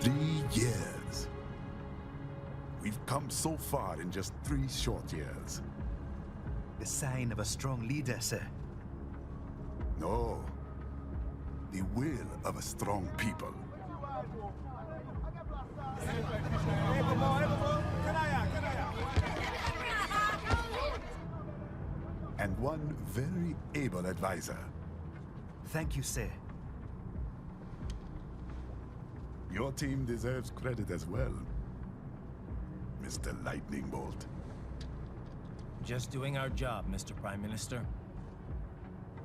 3 years. We've come so far in just 3 short years. The sign of a strong leader, sir. No. The will of a strong people. And one very able advisor. Thank you, sir. Your team deserves credit as well, Mr. Lightning Bolt. Just doing our job, Mr. Prime Minister.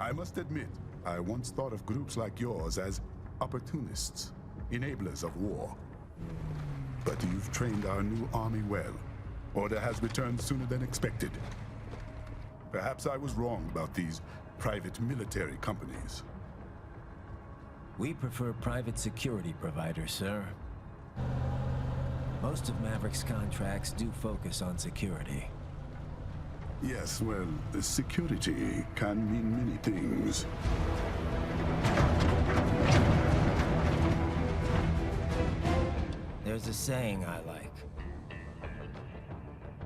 I must admit, I once thought of groups like yours as opportunists, enablers of war. But you've trained our new army well. Order has returned sooner than expected. Perhaps I was wrong about these private military companies. We prefer private security providers, sir. Most of Maverick's contracts do focus on security. Yes, well, security can mean many things. There's a saying I like.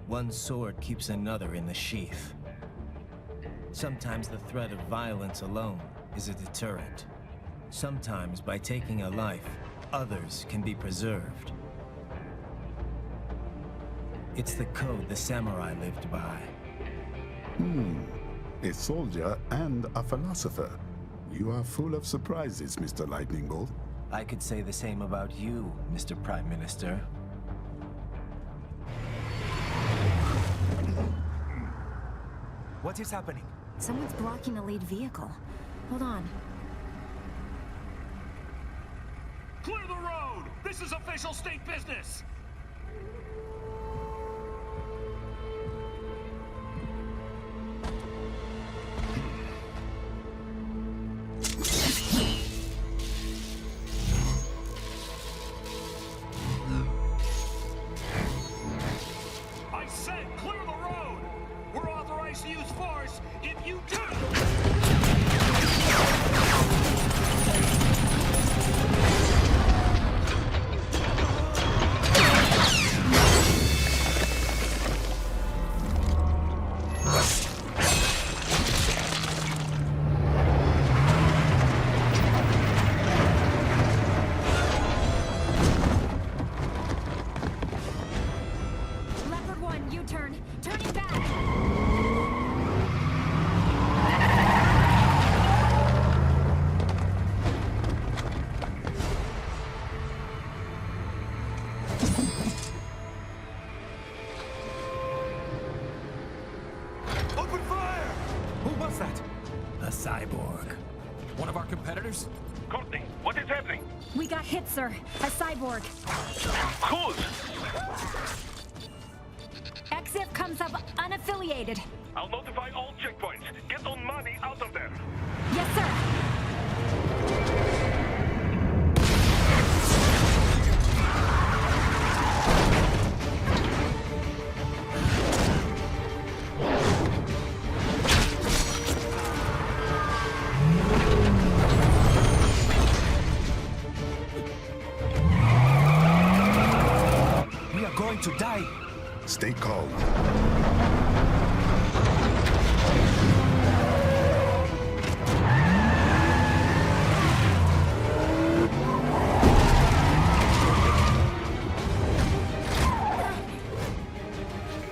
One sword keeps another in the sheath. Sometimes the threat of violence alone is a deterrent. Sometimes by taking a life, others can be preserved. It's the code the samurai lived by. A soldier and a philosopher. You are full of surprises, Mr. Lightning Bolt. I could say the same about you, Mr. Prime Minister. What is happening? Someone's blocking the lead vehicle. Hold on. Clear the road! This is official state business! I said clear the road! We're authorized to use force if you do! Leopard 1, U-turn. Turning back. Open fire! Who was that? A cyborg. One of our competitors? Courtney, what is happening? We got hit, sir. A cyborg. Whose? EXIF comes up unaffiliated. I'll notify all checkpoints. Get on money out of there. Yes, sir. We are going to die. Stay calm.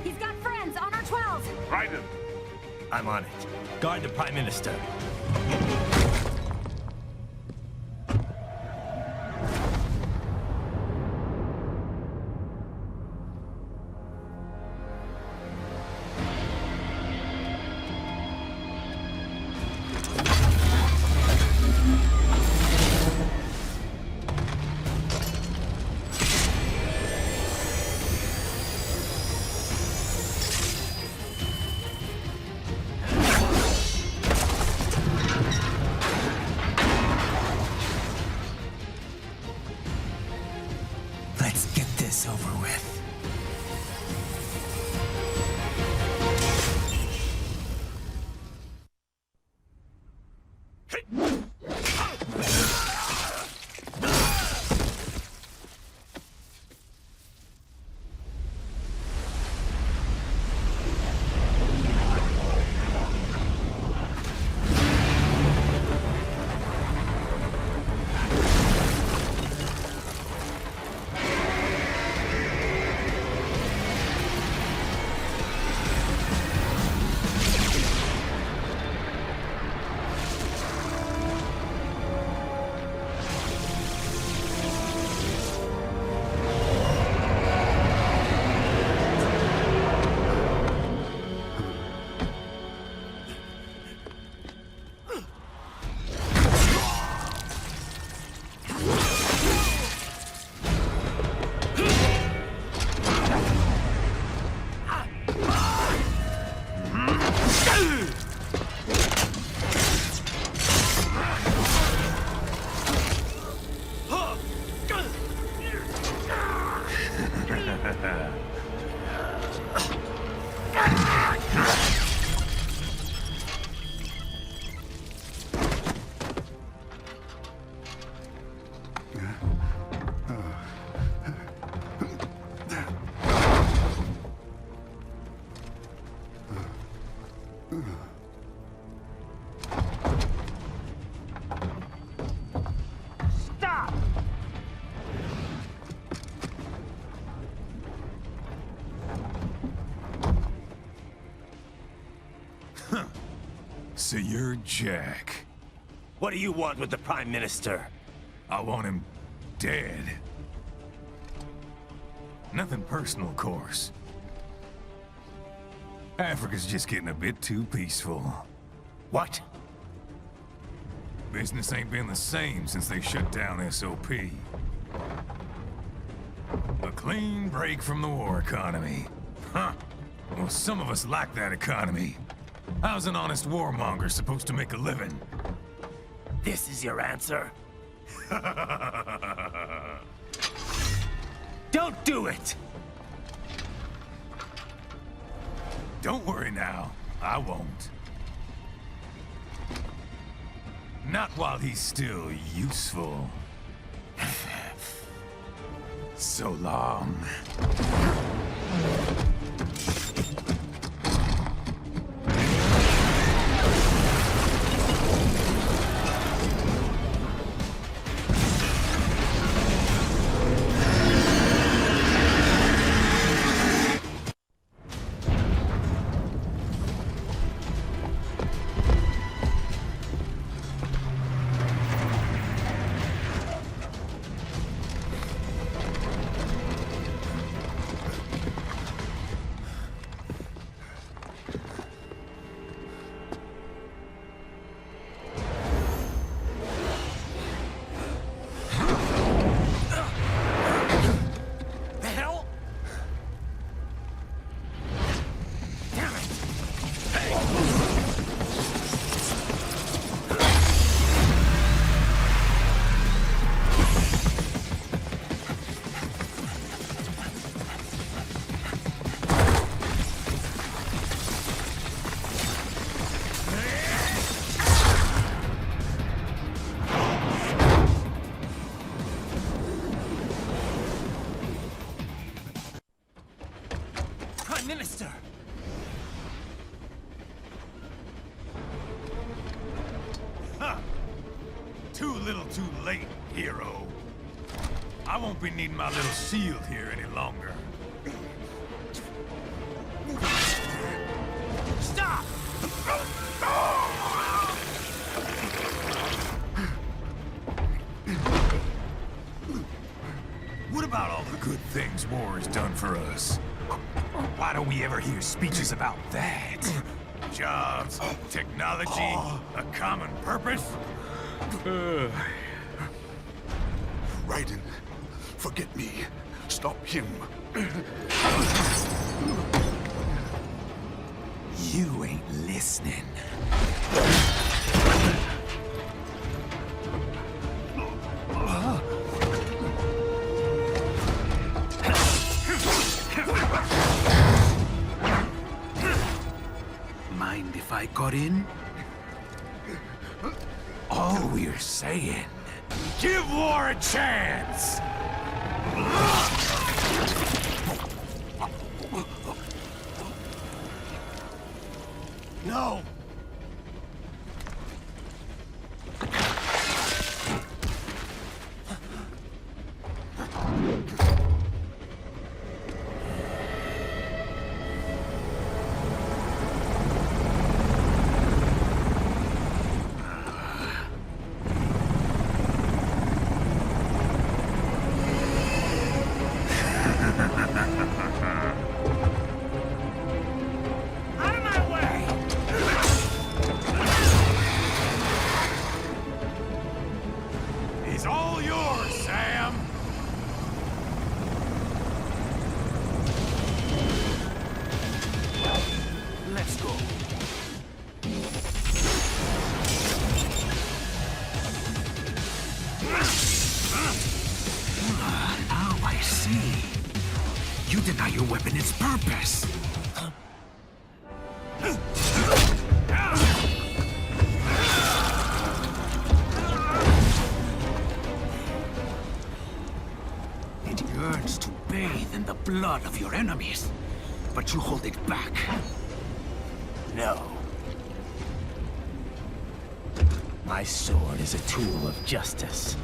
He's got friends on our 12. Raiden, I'm on it. Guard the Prime Minister. Let's get this over with. Stop! So you're Jack. What do you want with the Prime Minister? I want him dead. Nothing personal, of course. Africa's just getting a bit too peaceful. What? Business ain't been the same since they shut down SOP. A clean break from the war economy. Huh. Well, some of us like that economy. How's an honest warmonger supposed to make a living? This is your answer? Don't do it! Don't worry now. I won't. Not while he's still useful. So long. Minister! Huh. Too little too late, hero. I won't be needing my little shield here any longer. Stop! What about all the good things war has done for us? Why don't we ever hear speeches about that? Jobs, technology, a common purpose? Raiden, forget me. Stop him. You ain't listening. Mind if I got in? All we're saying, give war a chance! No! He's all yours, Sam! Let's go. Now I see. You deny your weapon its purpose. It yearns to bathe in the blood of your enemies, but you hold it back. No. My sword is a tool of justice.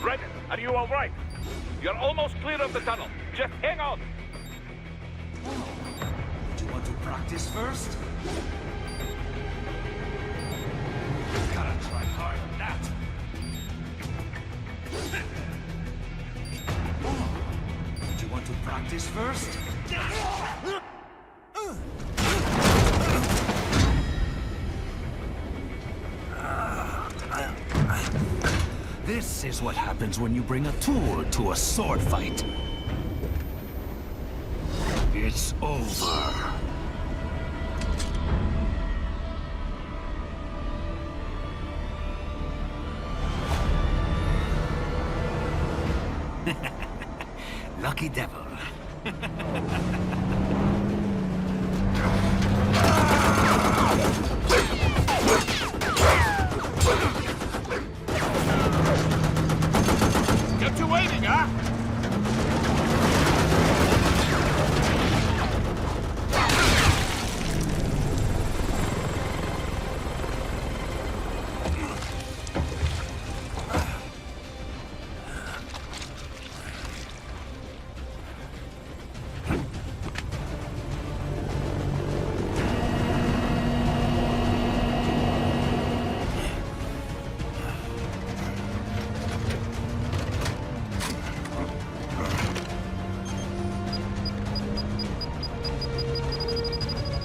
Revan, are you all right? You're almost clear of the tunnel. Just hang on. Do you want to practice first? Gotta try hard on that. Do you want to practice first? This is what happens when you bring a tool to a sword fight. It's over. Lucky devil. Get you waiting, huh?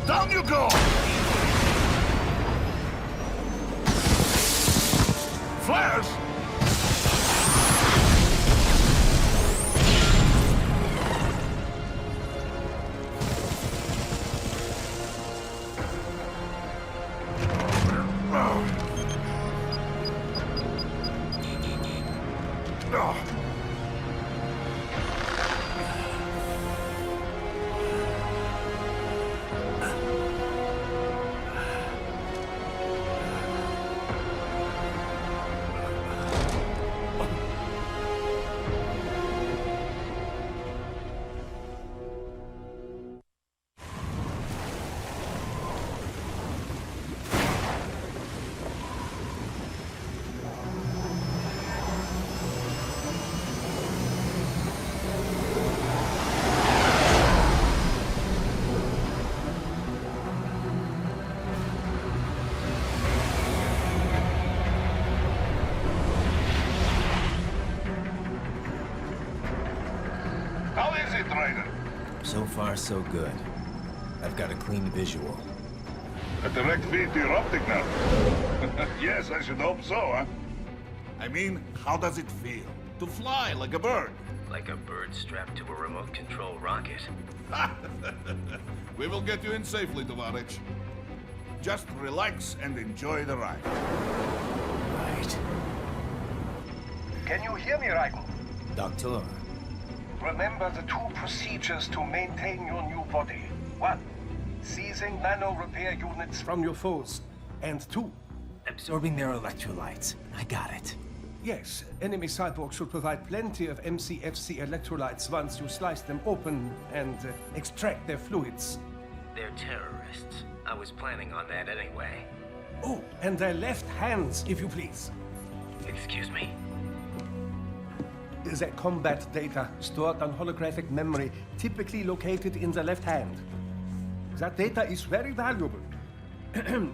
Down you go! Flares! How is it, Ryder? So far, so good. I've got a clean visual. A direct feed to your optic now. Yes, I should hope so, huh? I mean, how does it feel? To fly like a bird? Like a bird strapped to a remote control rocket. We will get you in safely, Tovarich. Just relax and enjoy the ride. Right. Can you hear me, Raiko? Doctor. Remember the two procedures to maintain your new body. 1. Seizing nano repair units from your foes. And 2. Absorbing their electrolytes. I got it. Yes, enemy cyborgs should provide plenty of MCFC electrolytes once you slice them open and extract their fluids. They're terrorists. I was planning on that anyway. Oh, and their left hands, if you please. Excuse me? The combat data stored on holographic memory, typically located in the left hand. That data is very valuable.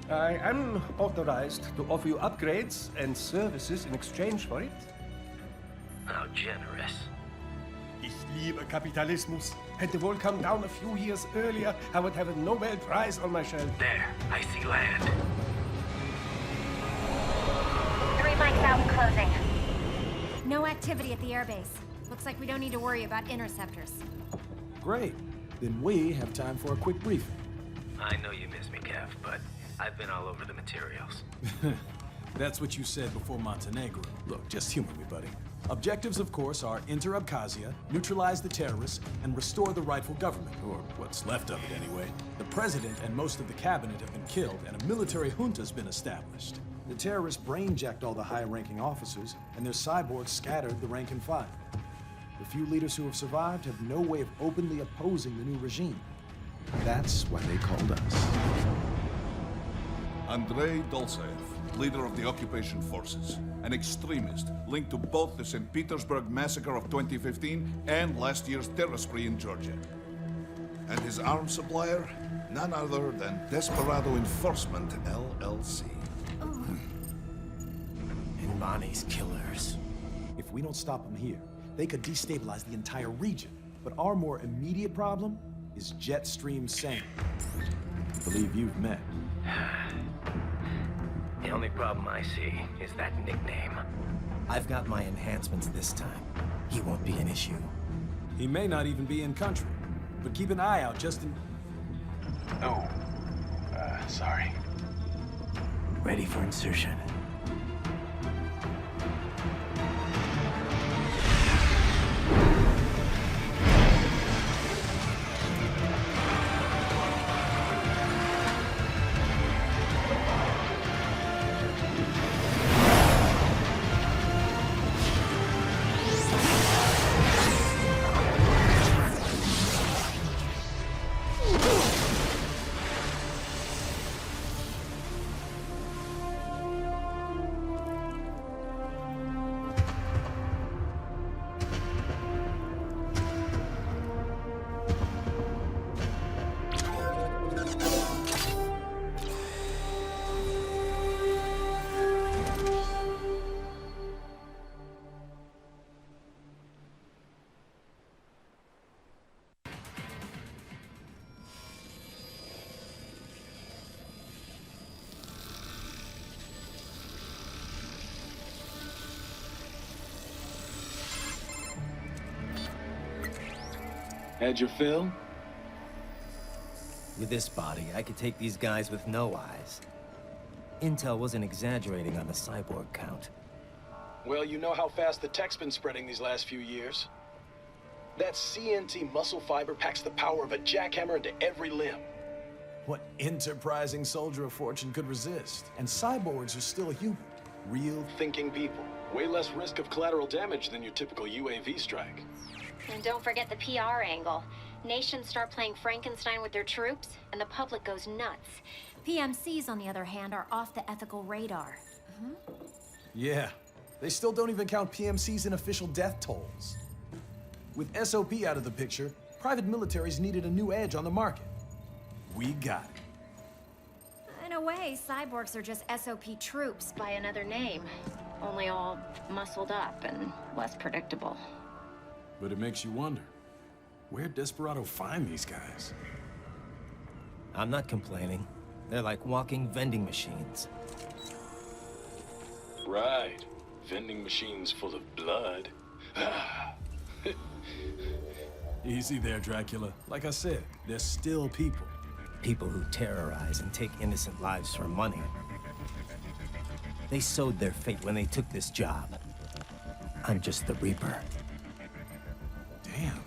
I am authorized to offer you upgrades and services in exchange for it. How generous. Ich liebe Kapitalismus. Had the wall come down a few years earlier, I would have a Nobel Prize on my shelf. There, I see land. 3 mics out and closing. No activity at the airbase. Looks like we don't need to worry about interceptors. Great. Then we have time for a quick briefing. I know you miss me, Kev, but I've been all over the materials. That's what you said before Montenegro. Look, just humor me, buddy. Objectives, of course, are enter Abkhazia, neutralize the terrorists, and restore the rightful government, or what's left of it anyway. The president and most of the cabinet have been killed, and a military junta's been established. The terrorists brain-jacked all the high-ranking officers, and their cyborgs scattered the rank and file. The few leaders who have survived have no way of openly opposing the new regime. That's why they called us. Andrei Dolzaev, leader of the occupation forces, an extremist linked to both the St. Petersburg massacre of 2015 and last year's terror spree in Georgia. And his arms supplier, none other than Desperado Enforcement, LLC. And Bonnie's killers. If we don't stop them here, they could destabilize the entire region. But our more immediate problem is Jetstream Sam. I believe you've met. The only problem I see is that nickname. I've got my enhancements this time. He won't be an issue. He may not even be in country, but keep an eye out just in... Oh, sorry. Ready for insertion. Had your fill? With this body, I could take these guys with no eyes. Intel wasn't exaggerating on the cyborg count. Well, you know how fast the tech's been spreading these last few years. That CNT muscle fiber packs the power of a jackhammer into every limb. What enterprising soldier of fortune could resist? And cyborgs are still human. Real Thinking people. Way less risk of collateral damage than your typical UAV strike. And don't forget the PR angle. Nations start playing Frankenstein with their troops, and the public goes nuts. PMCs, on the other hand, are off the ethical radar. Yeah. They still don't even count PMCs in official death tolls. With SOP out of the picture, private militaries needed a new edge on the market. We got it. In a way, cyborgs are just SOP troops by another name. Only all muscled up and less predictable. But it makes you wonder, where'd Desperado find these guys? I'm not complaining. They're like walking vending machines. Right. Vending machines full of blood. Easy there, Dracula. Like I said, they're still people. People who terrorize and take innocent lives for money. They sowed their fate when they took this job. I'm just the Reaper. Damn.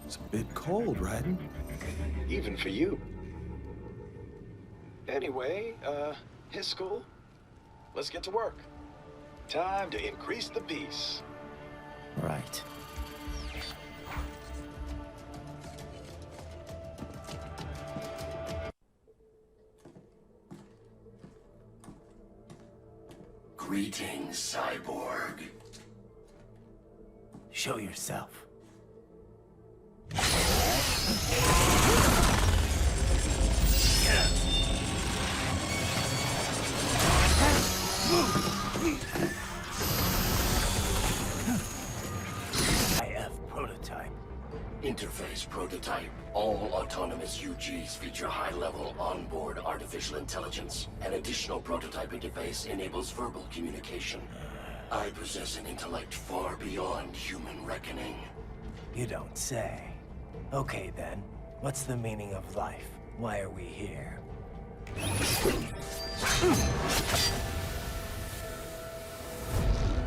It's a bit cold, Raiden. Even for you. Anyway, his school. Let's get to work. Time to increase the peace. Right. Greetings, cyborg. Show yourself. IF prototype. Interface prototype. All autonomous UGs feature high-level onboard artificial intelligence. An additional prototype interface enables verbal communication. I possess an intellect far beyond human reckoning. You don't say. Okay then, what's the meaning of life? Why are we here?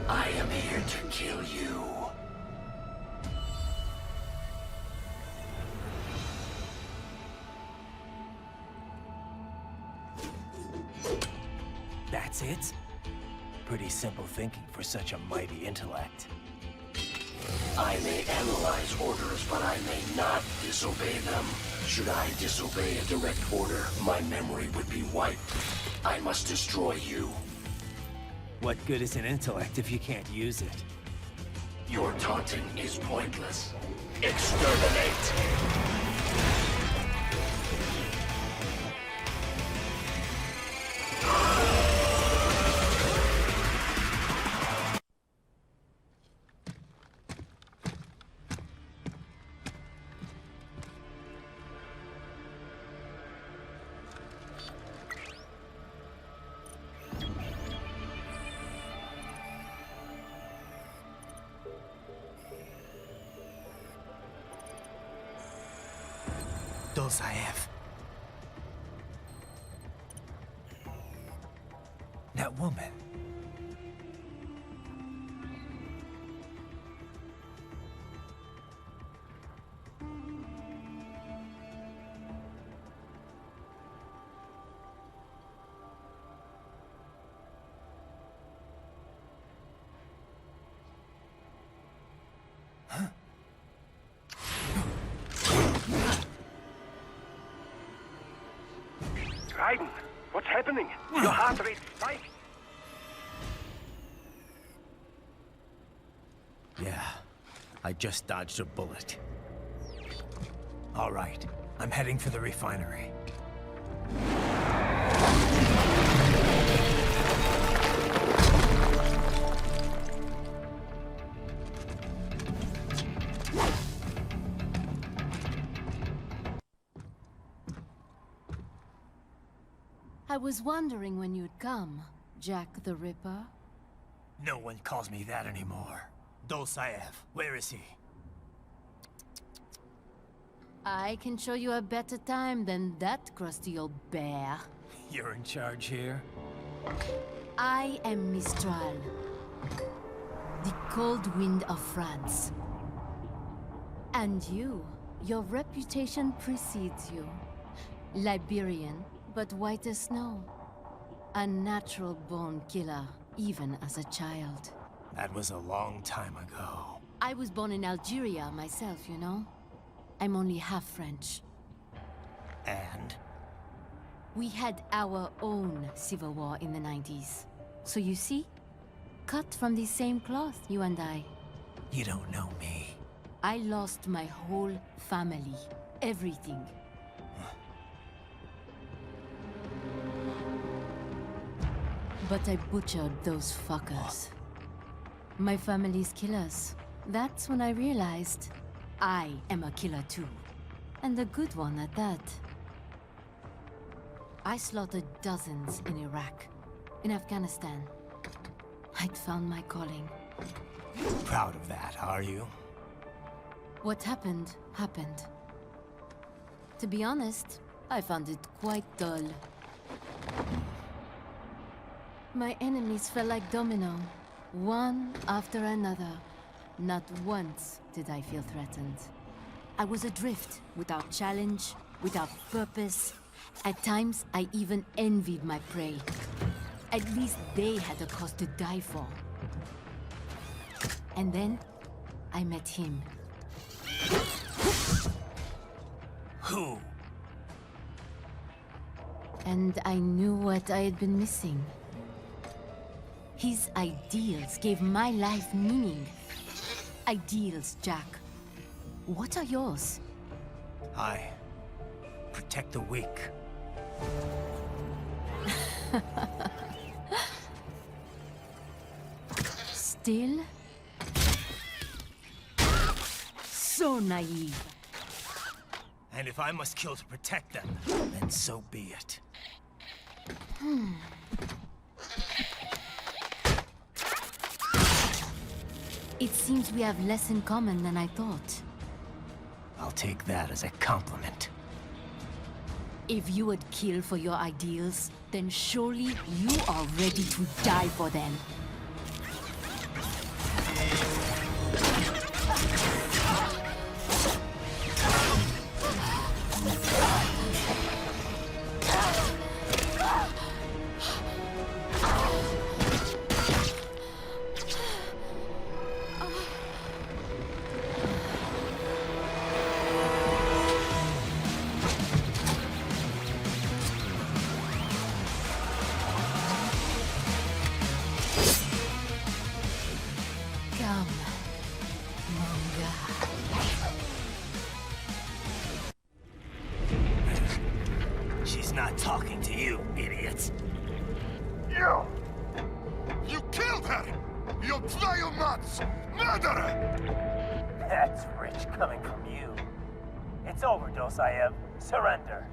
I am here to kill you. That's it? Pretty simple thinking for such a mighty intellect. I may analyze orders, but I may not disobey them. Should I disobey a direct order, my memory would be wiped. I must destroy you. What good is an intellect if you can't use it? Your taunting is pointless. Exterminate! Dulzaev. That woman. Raiden, what's happening? Your heart rate spiked. Yeah, I just dodged a bullet. All right, I'm heading for the refinery. I was wondering when you'd come, Jack the Ripper. No one calls me that anymore. Dulzaev, where is he? I can show you a better time than that crusty old bear. You're in charge here? I am Mistral, the cold wind of France. And your reputation precedes you. Liberian, but white as snow. A natural-born killer, even as a child. That was a long time ago. I was born in Algeria myself, you know? I'm only half French. And? We had our own civil war in the 90s. So you see? Cut from the same cloth, you and I. You don't know me. I lost my whole family. Everything. But I butchered those fuckers. My family's killers. That's when I realized I am a killer too. And a good one at that. I slaughtered dozens in Iraq, in Afghanistan. I'd found my calling. Proud of that, are you? What happened, happened. To be honest, I found it quite dull. My enemies fell like domino, one after another. Not once did I feel threatened. I was adrift, without challenge, without purpose. At times, I even envied my prey. At least they had a cause to die for. And then, I met him. Who? And I knew what I had been missing. His ideals gave my life meaning. Ideals, Jack. What are yours? I protect the weak. Still? So naive. And if I must kill to protect them, then so be it. It seems we have less in common than I thought. I'll take that as a compliment. If you would kill for your ideals, then surely you are ready to die for them. Come, Manga. She's not talking to you, idiot. You! You killed her! You Triumats! Murderer! That's rich coming from you. It's overdose, I have. Surrender.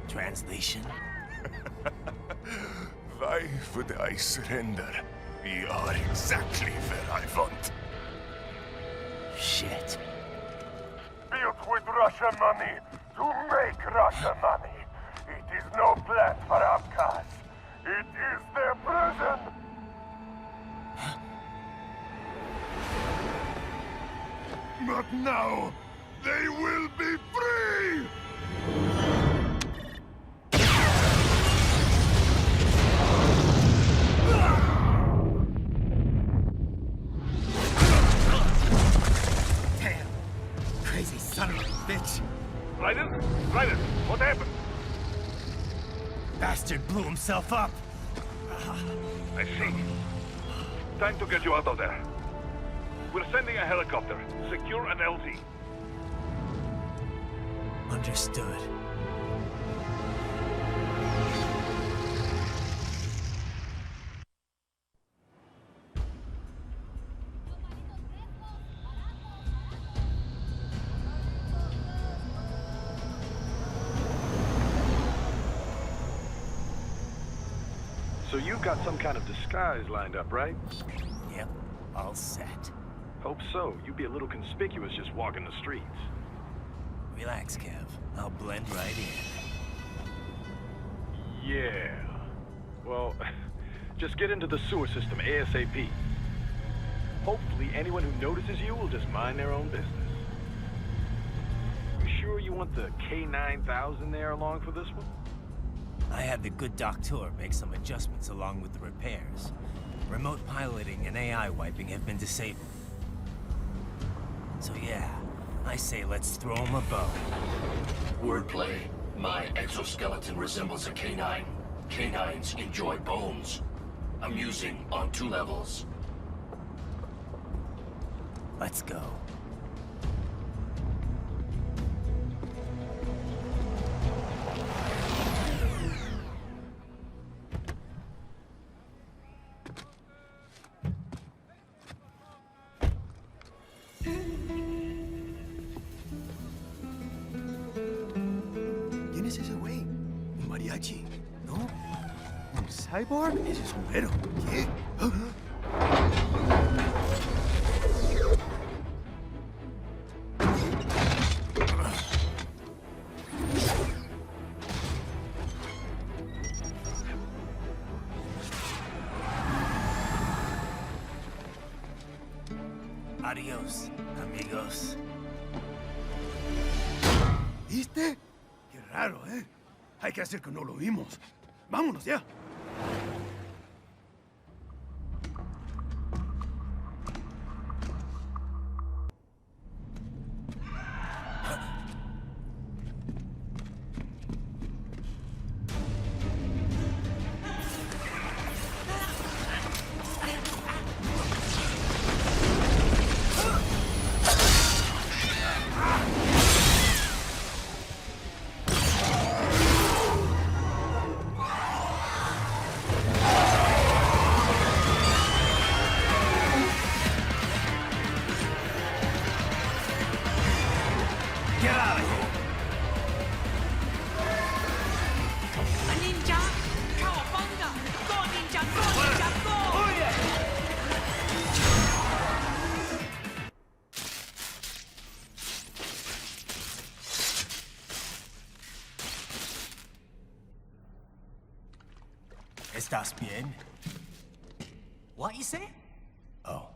Translation? Why would I surrender? You are exactly where I want. Shit. Built with Russian money to make Russia money. It is no plan for outcasts. It is their prison. But now, they will be free! Damn! Crazy son of a bitch! Raiden? Raiden, what happened? Bastard blew himself up! I see. Time to get you out of there. We're sending a helicopter. Secure an LZ. Understood. So you've got some kind of disguise lined up, right? Yep, all set. Hope so. You'd be a little conspicuous just walking the streets. Relax, Kev. I'll blend right in. Yeah. Well, just get into the sewer system ASAP. Hopefully anyone who notices you will just mind their own business. You sure you want the K9000 there along for this one? I had the good doctor make some adjustments along with the repairs. Remote piloting and AI wiping have been disabled. So yeah, I say let's throw him a bone. Wordplay. My exoskeleton resembles a canine. Canines enjoy bones. Amusing on 2 levels. Let's go. ¿Quién es ese güey? ¿Un mariachi? ¿No? ¿Un cyborg? Ese es un güero. ¿Qué? Adiós, amigos. ¿Viste? Qué raro, ¿eh? Hay que hacer que no lo vimos. Vámonos ya. ¿Estás bien? What you say? Oh.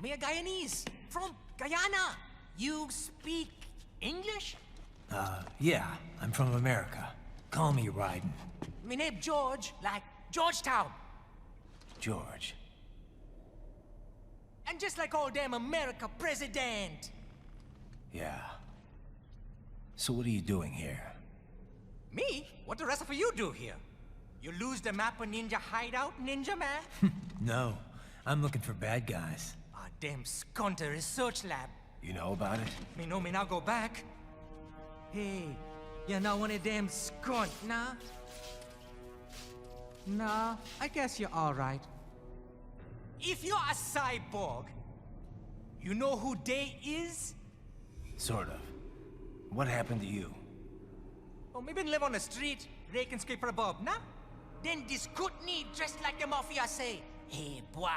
Me a Guyanese, from Guyana. You speak English? Yeah, I'm from America. Call me Ryden. Me name George, like Georgetown. George. And just like all damn America president. Yeah. So what are you doing here? Me? What the rest of you do here? You lose the map of Ninja Hideout, Ninja Man? No, I'm looking for bad guys. Ah, damn Skunter research lab. You know about it? Me know me now go back. Hey, you're not one of them skunt, nah? Nah, I guess you're alright. If you're a cyborg, you know who they is? Sort of. What happened to you? Oh, me been live on the street, rake and scrape for a bob, nah? Then this Kootenai dressed like the mafia say, hey boy,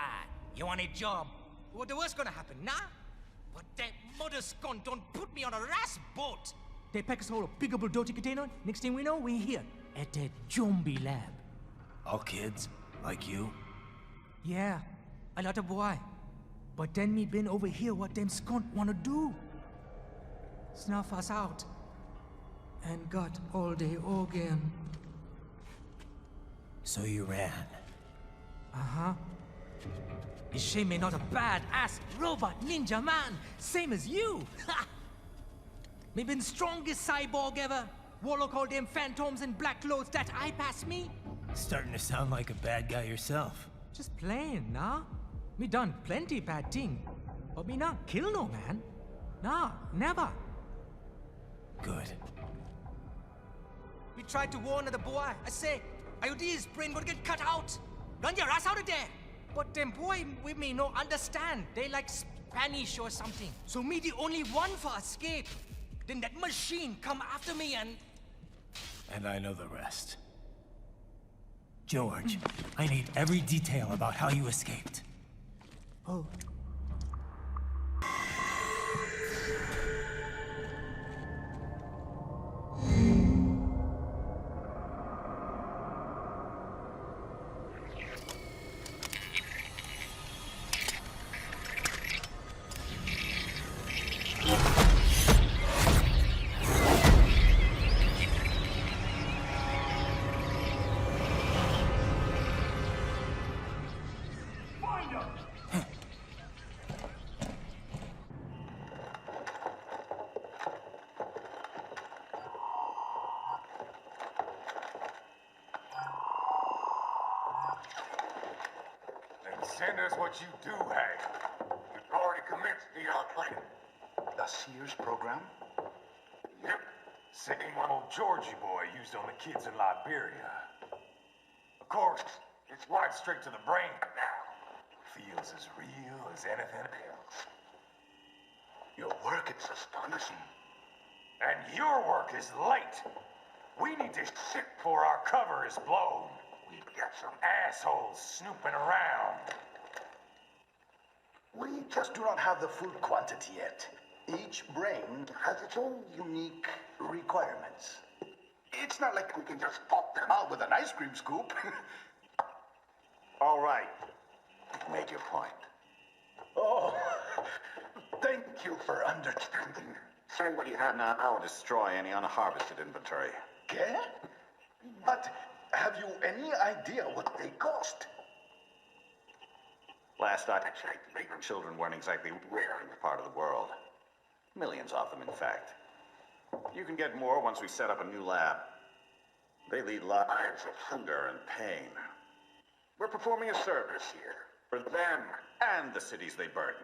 you want a job? What the worst gonna happen, nah? But that mother scunt don't put me on a ras boat. They pack us all a pickable dirty container. Next thing we know, we're here at the zombie lab. All kids? Like you? Yeah, a lot of boy. But then me been over here what them skunt wanna do. Snuff us out. And got all the organ. So you ran? Uh-huh. Is shame me not a bad-ass robot ninja man, same as you. Ha! Me been strongest cyborg ever. Warlock all them phantoms in black clothes that eye pass me. Starting to sound like a bad guy yourself. Just plain, nah? Me done plenty bad thing. But me not kill no man. Nah, never. Good. We tried to warn the boy. I say, IOD's brain would get cut out. Run your ass out of there. But them boy with me no understand. They like Spanish or something. So me the only one for escape. Then that machine come after me and... And I know the rest. George, I need every detail about how you escaped. Oh. Send us what you do have. You've already commenced the outplaying. The Sears program? Yep. Same one old Georgie boy used on the kids in Liberia. Of course, it's right straight to the brain now. Feels as real as anything else. Your work is astonishing. And your work is late. We need this shit before our cover is blown. We've got some assholes snooping around. We just do not have the full quantity yet. Each brain has its own unique requirements. It's not like we can just pop them out with an ice cream scoop. All right. Make your point. Oh, thank you for understanding. Send what you have now, or destroy any unharvested inventory. Okay? But have you any idea what they cost? Last I checked, children weren't exactly rare in this part of the world. Millions of them, in fact. You can get more once we set up a new lab. They lead lives of hunger and pain. We're performing a service here for them and the cities they burden.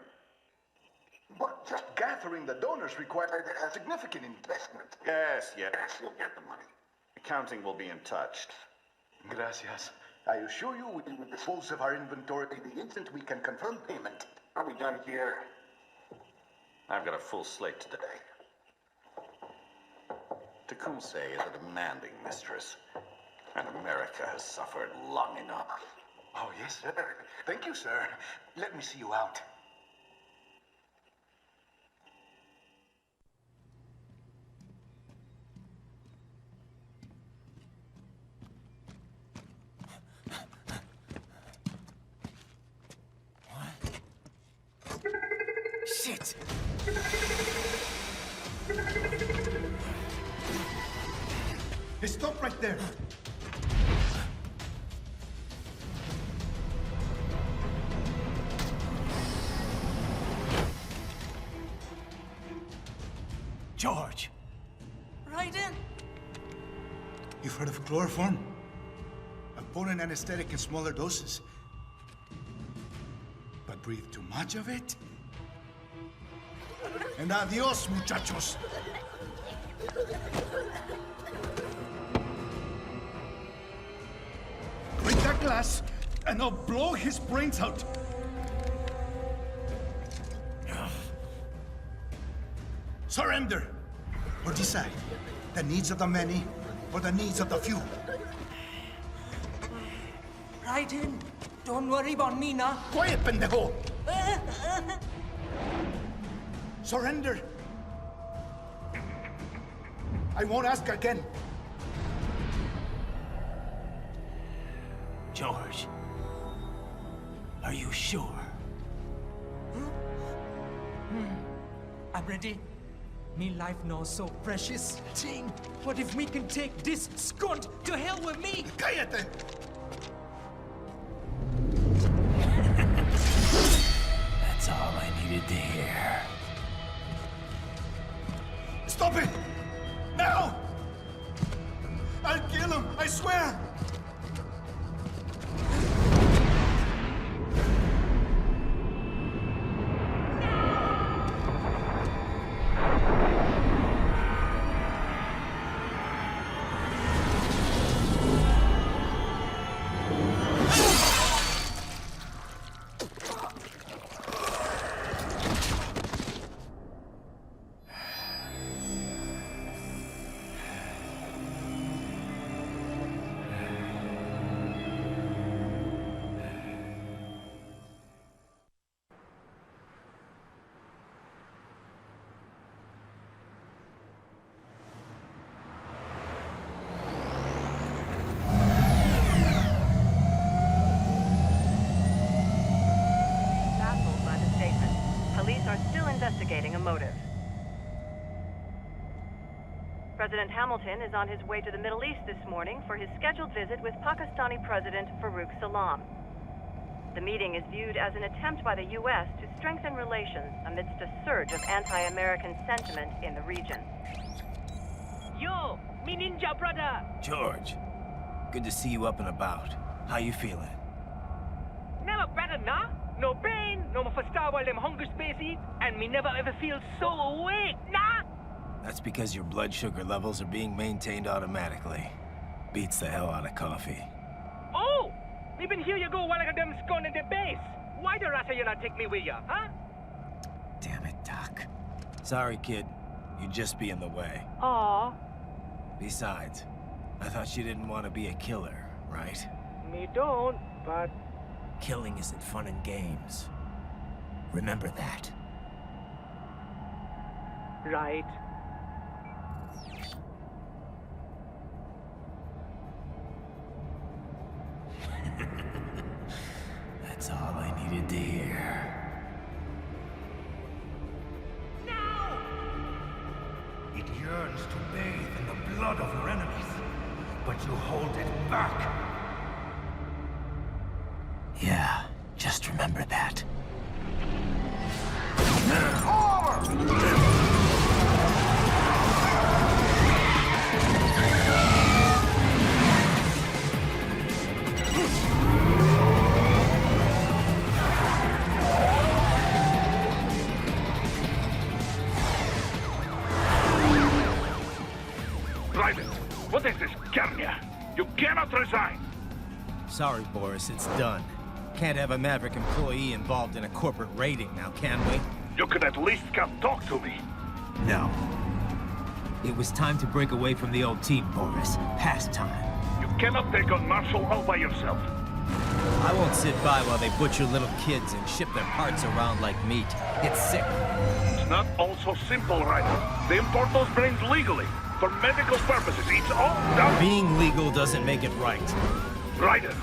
But just gathering the donors requires a significant investment. Yes, you'll get the money. Accounting will be in touch. Gracias. I assure you we will dispose of our inventory the instant we can confirm payment. Are we done here? I've got a full slate today. Tecumseh is a demanding mistress, and America has suffered long enough. Oh, yes, sir. Thank you, sir. Let me see you out. Shit! Hey, stop right there. George! Right in. You've heard of chloroform? A potent anesthetic in smaller doses. But breathe too much of it? And adios, muchachos. Break that glass, and I'll blow his brains out. Surrender, or decide the needs of the many or the needs of the few. Right in. Don't worry about me now. Quiet, pendejo! Surrender. I won't ask again. George, are you sure? I'm ready. Me life now so precious. Ting, what if we can take this skunt to hell with me? Cállate! That's all I needed to hear. Stop it! Now! I'll kill him, I swear! Investigating a motive. President Hamilton is on his way to the Middle East this morning for his scheduled visit with Pakistani President Farouk Salam. The meeting is viewed as an attempt by the U.S. to strengthen relations amidst a surge of anti-American sentiment in the region. Yo, me ninja brother! George, good to see you up and about. How you feeling? Never better, nah? No pain, no more for star while them hunger space eat, and me never ever feel so awake, nah? That's because your blood sugar levels are being maintained automatically. Beats the hell out of coffee. Oh! Me been here you go while I got them scone in the base. Why the rasta you not take me with ya, huh? Damn it, Doc. Sorry, kid. You'd just be in the way. Aw. Besides, I thought you didn't want to be a killer, right? Me don't, but... Killing isn't fun and games. Remember that. Right. That's all I needed to hear. Now! It yearns to bathe in the blood of your enemies, but you hold it back. Yeah, just remember that. Private, what is this, Garnia? You cannot resign! Sorry, Boris, it's done. Can't have a Maverick employee involved in a corporate raiding now, can we? You could at least come talk to me. No. It was time to break away from the old team, Boris. Past time. You cannot take on Marshall all by yourself. I won't sit by while they butcher little kids and ship their parts around like meat. It's sick. It's not all so simple, Ryder. They import those brains legally. For medical purposes. It's all done. Being legal doesn't make it right. Ryder,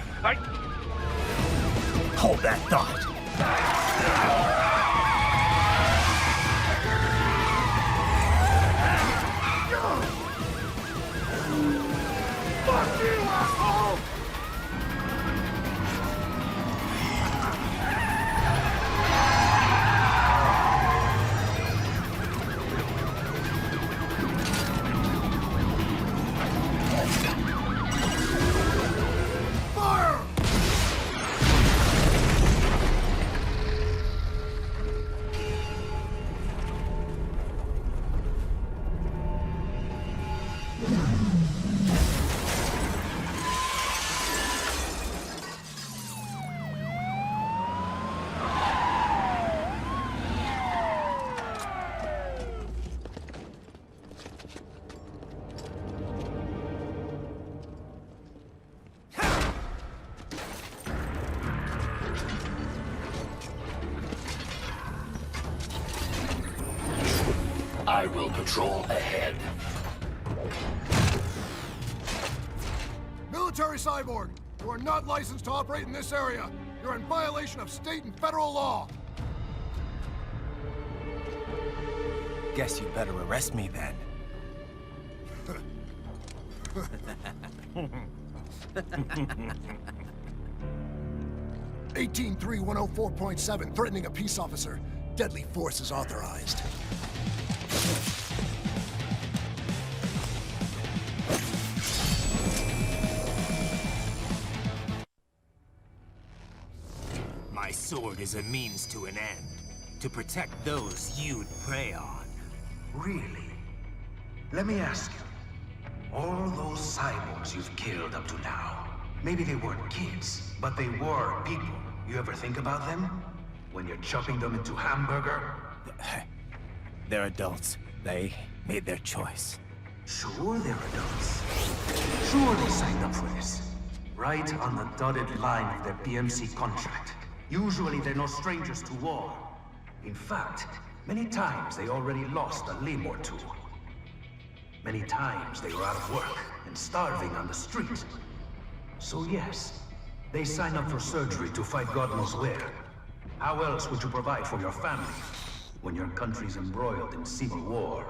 Hold that thought. I will patrol ahead. Military Cyborg, you are not licensed to operate in this area. You're in violation of state and federal law. Guess you better arrest me then. 183-104.7, threatening a peace officer. Deadly force is authorized. My sword is a means to an end. To protect those you'd prey on. Really? Let me ask you. All those cyborgs you've killed up to now, maybe they weren't kids, but they were people. You ever think about them? When you're chopping them into hamburger? They're adults. They made their choice. Sure they're adults. Sure they signed up for this. Right on the dotted line of their PMC contract. Usually they're no strangers to war. In fact, many times they already lost a limb or two. Many times they were out of work and starving on the street. So yes, they signed up for surgery to fight God knows where. How else would you provide for your family when your country's embroiled in civil war?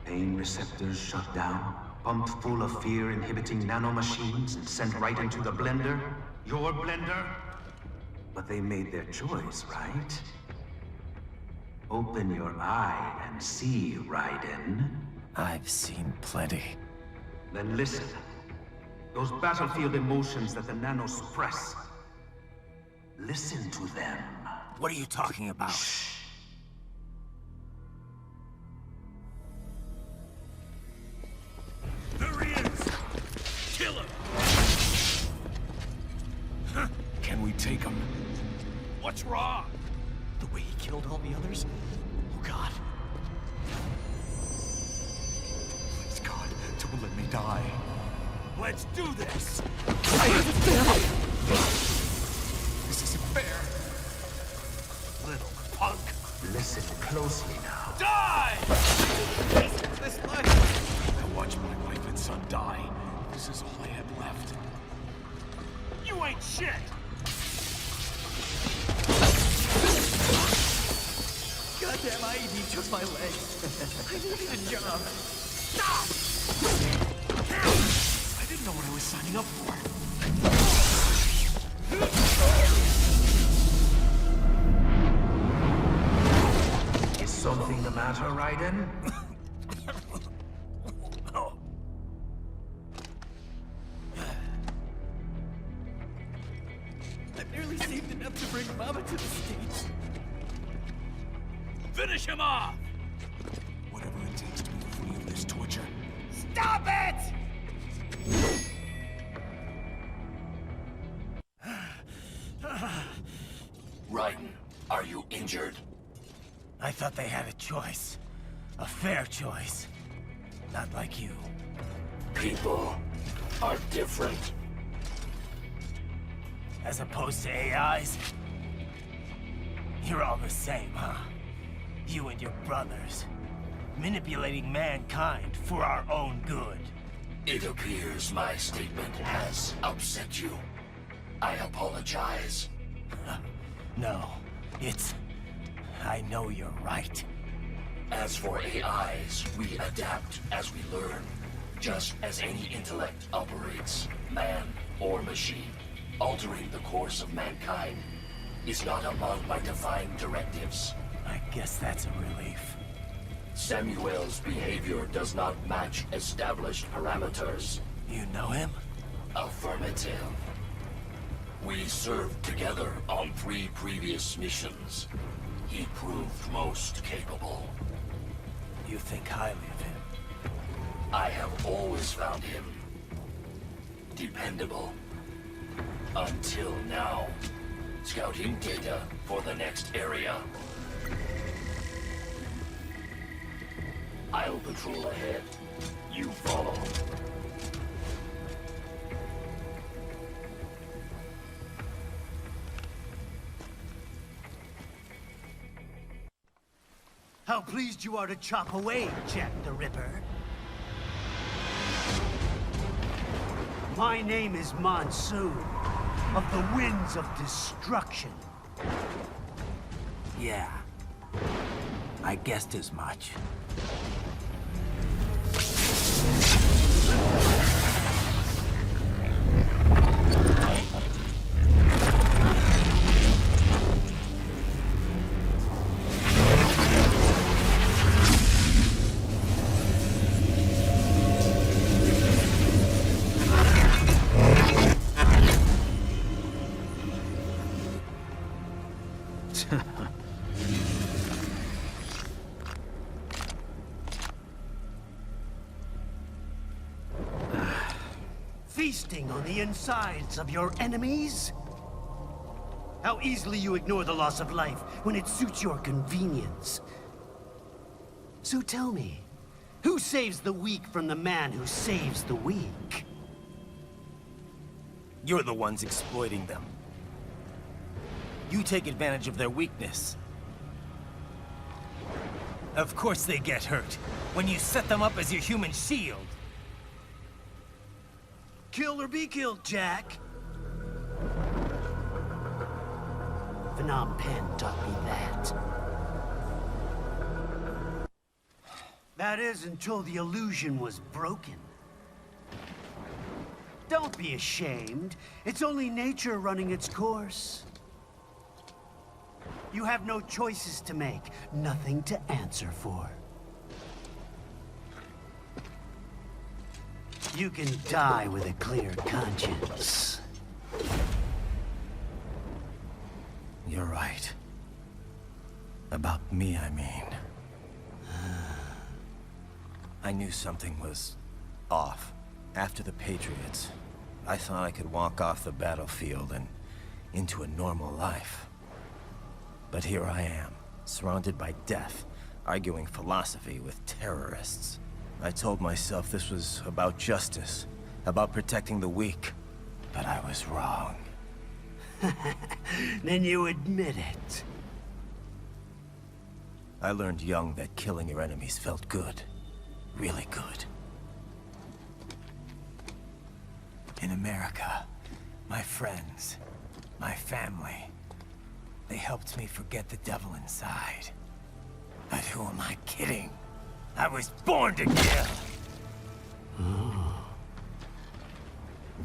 Pain receptors shut down, pumped full of fear-inhibiting nanomachines and sent right into the blender? Your blender? But they made their choice, right? Open your eye and see, Raiden. I've seen plenty. Then listen. Those battlefield emotions that the nanos suppress. Listen to them. What are you talking about? Shh. There he is! Kill him! Huh. Can we take him? What's wrong? The way he killed all the others? Oh God. Please God, don't let me die. Let's do this! This isn't fair. Little punk! Listen closely now. Die! This life. I watched my wife and son die. This is all I had left. You ain't shit! Goddamn IED took my leg. I needed a job. Stop! I didn't know what I was signing up for. Is something the matter, Raiden? I barely saved enough to bring Mama to the States. Finish him off! Whatever it takes to be free of this torture. Stop it! Raiden, are you injured? I thought they had a choice. A fair choice. Not like you. People are different. As opposed to AIs? You're all the same, huh? You and your brothers. Manipulating mankind for our own good. It appears my statement has upset you. I apologize. No, it's... I know you're right. As for AIs, we adapt as we learn. Just as any intellect operates, man or machine. Altering the course of mankind is not among my defined directives. I guess that's a relief. Samuel's behavior does not match established parameters. You know him? Affirmative. We served together on 3 previous missions. He proved most capable. You think highly of him? I have always found him dependable. Until now. Scouting data for the next area. I'll patrol ahead. You follow. How pleased you are to chop away, Jack the Ripper. My name is Monsoon, of the Winds of Destruction. Yeah. I guessed as much. Feasting on the insides of your enemies? How easily you ignore the loss of life when it suits your convenience. So tell me, who saves the weak from the man who saves the weak? You're the ones exploiting them. You take advantage of their weakness. Of course they get hurt when you set them up as your human shield. Kill or be killed, Jack. Phnom Penh taught me that. That is, until the illusion was broken. Don't be ashamed. It's only nature running its course. You have no choices to make, nothing to answer for. You can die with a clear conscience. You're right. About me, I mean. I knew something was off. After the Patriots, I thought I could walk off the battlefield and into a normal life. But here I am, surrounded by death, arguing philosophy with terrorists. I told myself this was about justice, about protecting the weak. But I was wrong. Then you admit it. I learned young that killing your enemies felt good. Really good. In America, my friends, my family, they helped me forget the devil inside. But who am I kidding? I was born to kill!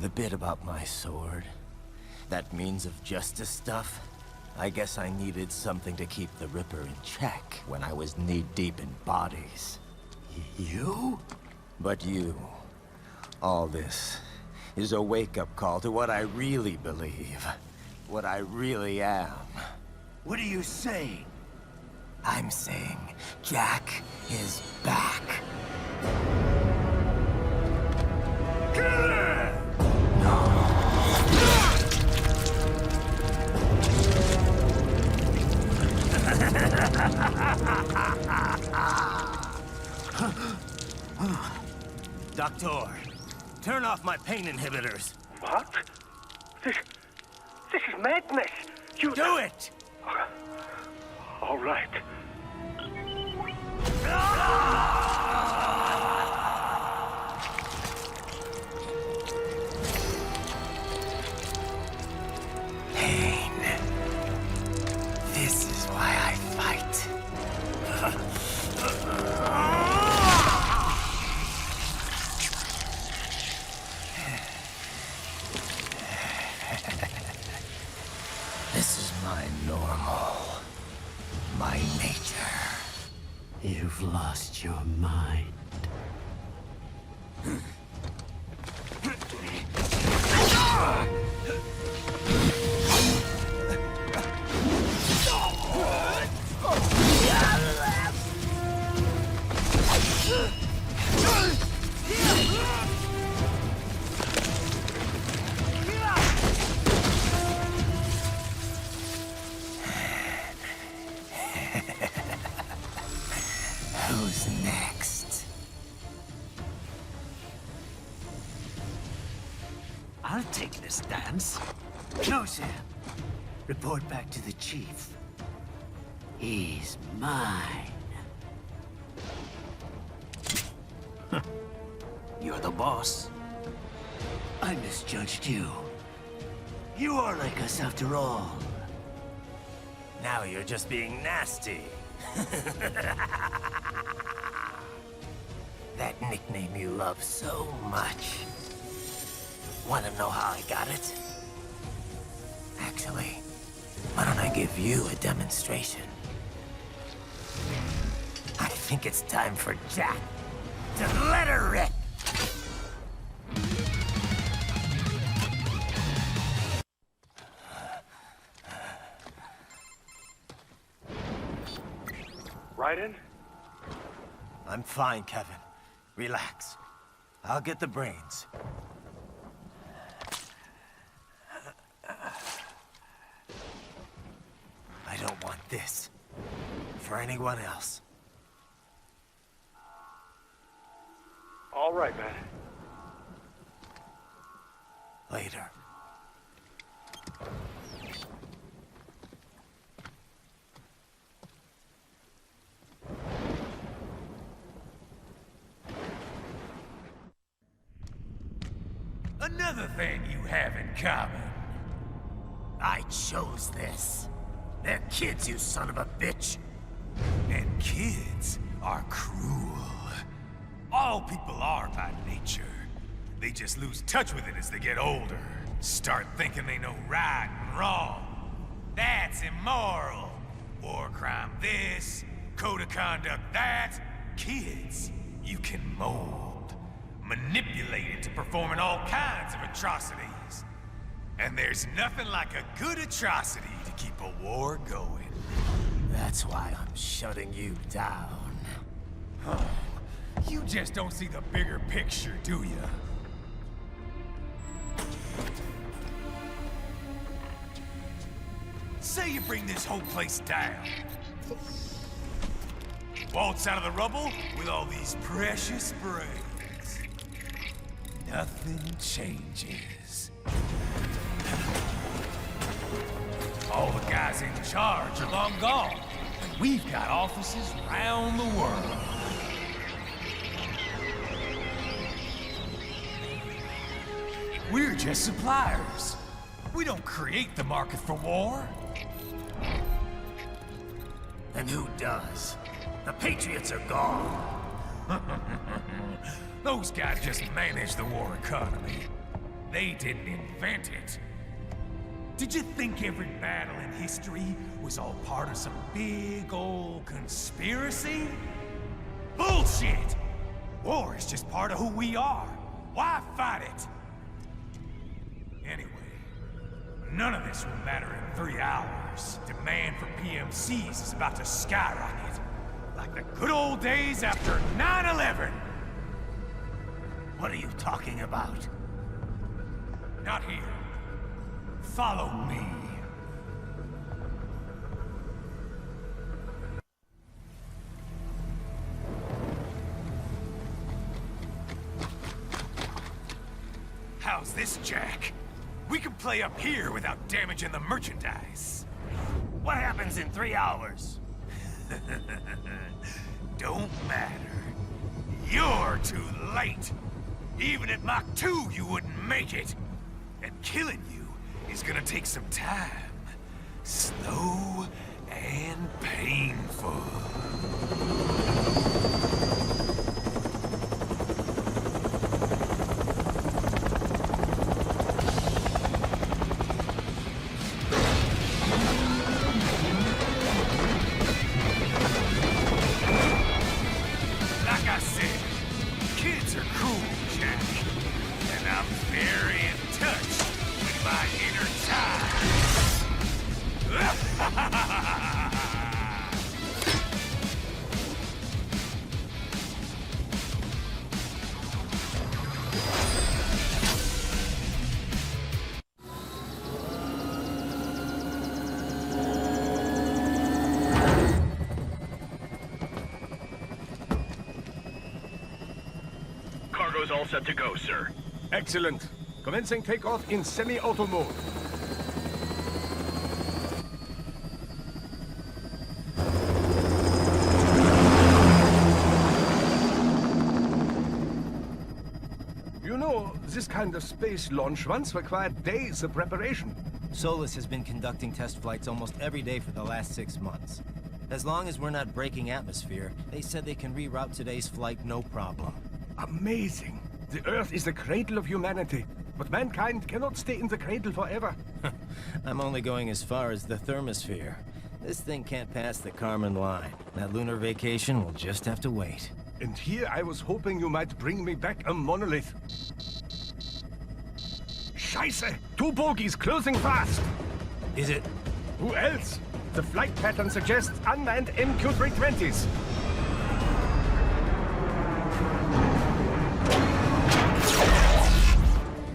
The bit about my sword, that means of justice stuff, I guess I needed something to keep the Ripper in check when I was knee-deep in bodies. You? But you, all this, is a wake-up call to what I really believe, what I really am. What are you saying? I'm saying Jack is back. Doctor, turn off my pain inhibitors. What? This is madness. You do it! All right. Pain. This is why I fight. This is my normal. My nature. You've lost your mind. Who's next? I'll take this dance. No, Sam. Report back to the chief. He's mine. You're the boss. I misjudged you. You are like us after all. Now you're just being nasty. That nickname you love so much. Want to know how I got it? Actually, why don't I give you a demonstration? I think it's time for Jack to let her rip. Raiden? I'm fine, Kevin. Relax. I'll get the brains. I don't want this for anyone else. All right, man. Later. Another thing you have in common. I chose this. They're kids, you son of a bitch. And kids are cruel. All people are by nature. They just lose touch with it as they get older. Start thinking they know right and wrong. That's immoral. War crime this, code of conduct that. Kids, you can mold, manipulate into performing all kinds of atrocities. And there's nothing like a good atrocity to keep a war going. That's why I'm shutting you down. Oh, you just don't see the bigger picture, do you? Say you bring this whole place down. Waltz out of the rubble with all these precious brains. Nothing changes. All the guys in charge are long gone, and we've got offices around the world. We're just suppliers. We don't create the market for war. Then who does? The Patriots are gone. Those guys just manage the war economy. They didn't invent it. Did you think every battle in history was all part of some big old conspiracy? Bullshit! War is just part of who we are. Why fight it? Anyway, none of this will matter in 3 hours. Demand for PMCs is about to skyrocket. Like the good old days after 9/11. What are you talking about? Not here. Follow me. How's this, Jack? We can play up here without damaging the merchandise. What happens in 3 hours? Don't matter. You're too late. Even at Mach 2, you wouldn't make it. And killing you is gonna take some time. Slow and painful. Like I said, kids are cool, Jack. And I'm very in touch with my inner child. Cargo's all set to go, sir. Excellent. Commencing takeoff in semi-auto mode. This kind of space launch once required days of preparation. Solus has been conducting test flights almost every day for the last 6 months. As long as we're not breaking atmosphere, they said they can reroute today's flight no problem. Amazing. The Earth is the cradle of humanity, but mankind cannot stay in the cradle forever. I'm only going as far as the thermosphere. This thing can't pass the Kármán line. That lunar vacation will just have to wait. And here I was hoping you might bring me back a monolith. Scheiße! 2 bogies closing fast! Is it? Who else? The flight pattern suggests unmanned MQ-320s.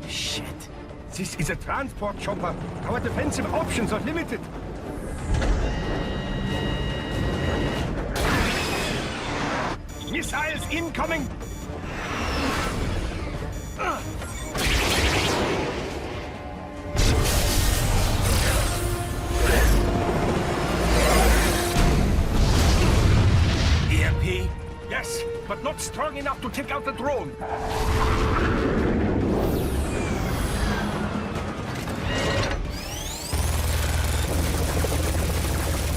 Shit. This is a transport chopper. Our defensive options are limited. Missiles incoming! EMP? Yes, but not strong enough to take out the drone.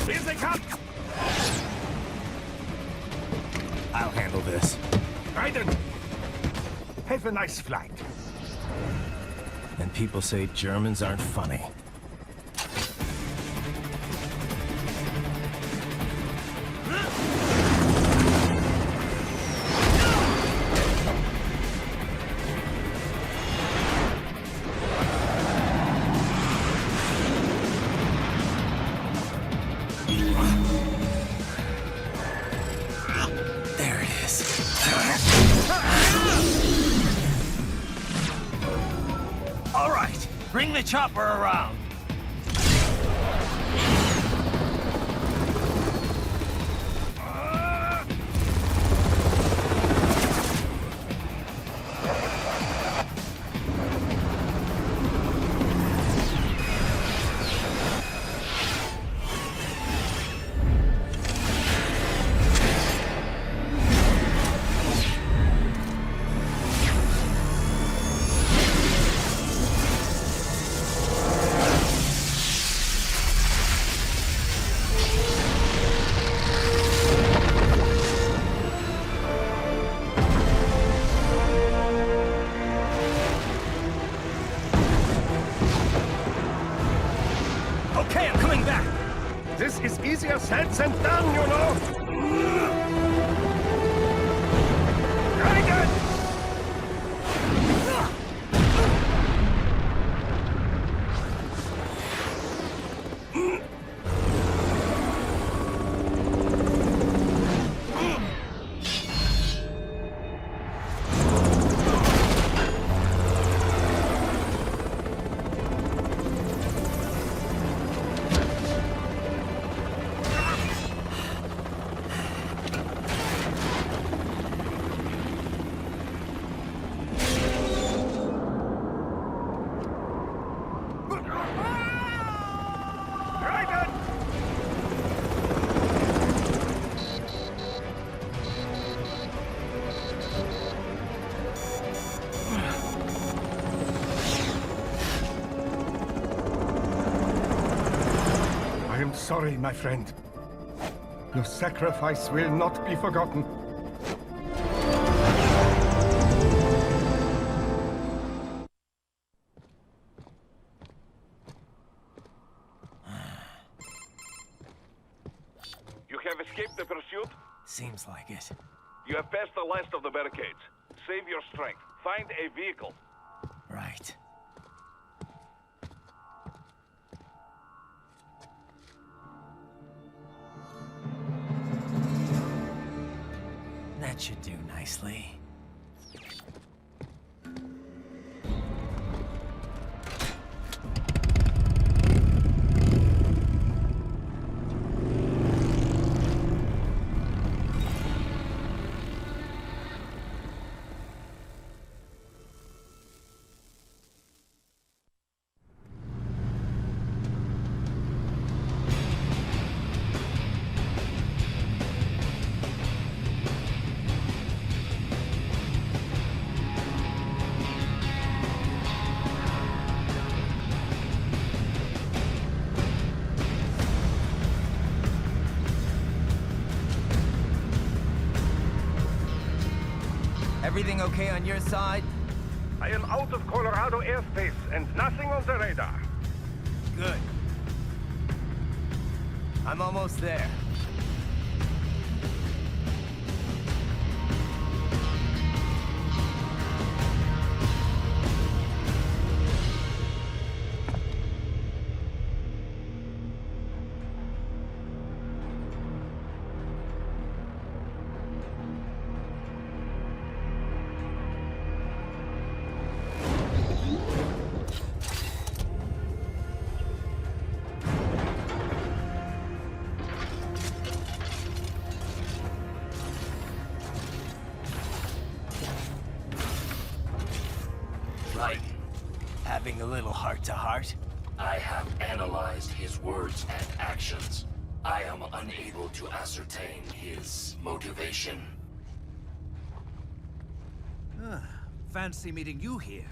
Here they come! I'll handle this. Raiden! Have a nice flight. And people say Germans aren't funny. There it is. All right, bring the chopper around. Okay, I'm coming back. This is easier said than done, you know. Raiden! I am sorry, my friend. Your sacrifice will not be forgotten. You have escaped the pursuit? Seems like it. You have passed the last of the barricades. Save your strength. Find a vehicle. Right. That should do nicely. Everything okay on your side? I am out of Colorado airspace and nothing on the radar. Good. I'm almost there. Right. Having a little heart-to-heart? I have analyzed his words and actions. I am unable to ascertain his motivation. Fancy meeting you here.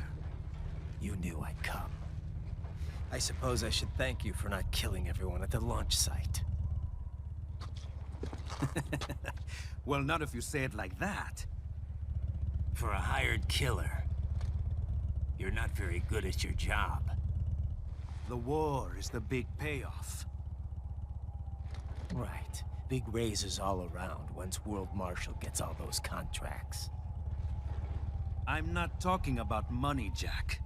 You knew I'd come. I suppose I should thank you for not killing everyone at the launch site. Well, not if you say it like that. For a hired killer, you're not very good at your job. The war is the big payoff. Right. Big raises all around once World Marshal gets all those contracts. I'm not talking about money, Jack.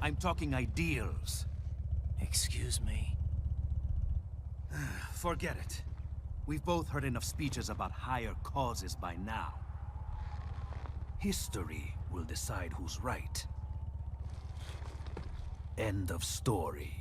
I'm talking ideals. Excuse me? Forget it. We've both heard enough speeches about higher causes by now. History will decide who's right. End of story.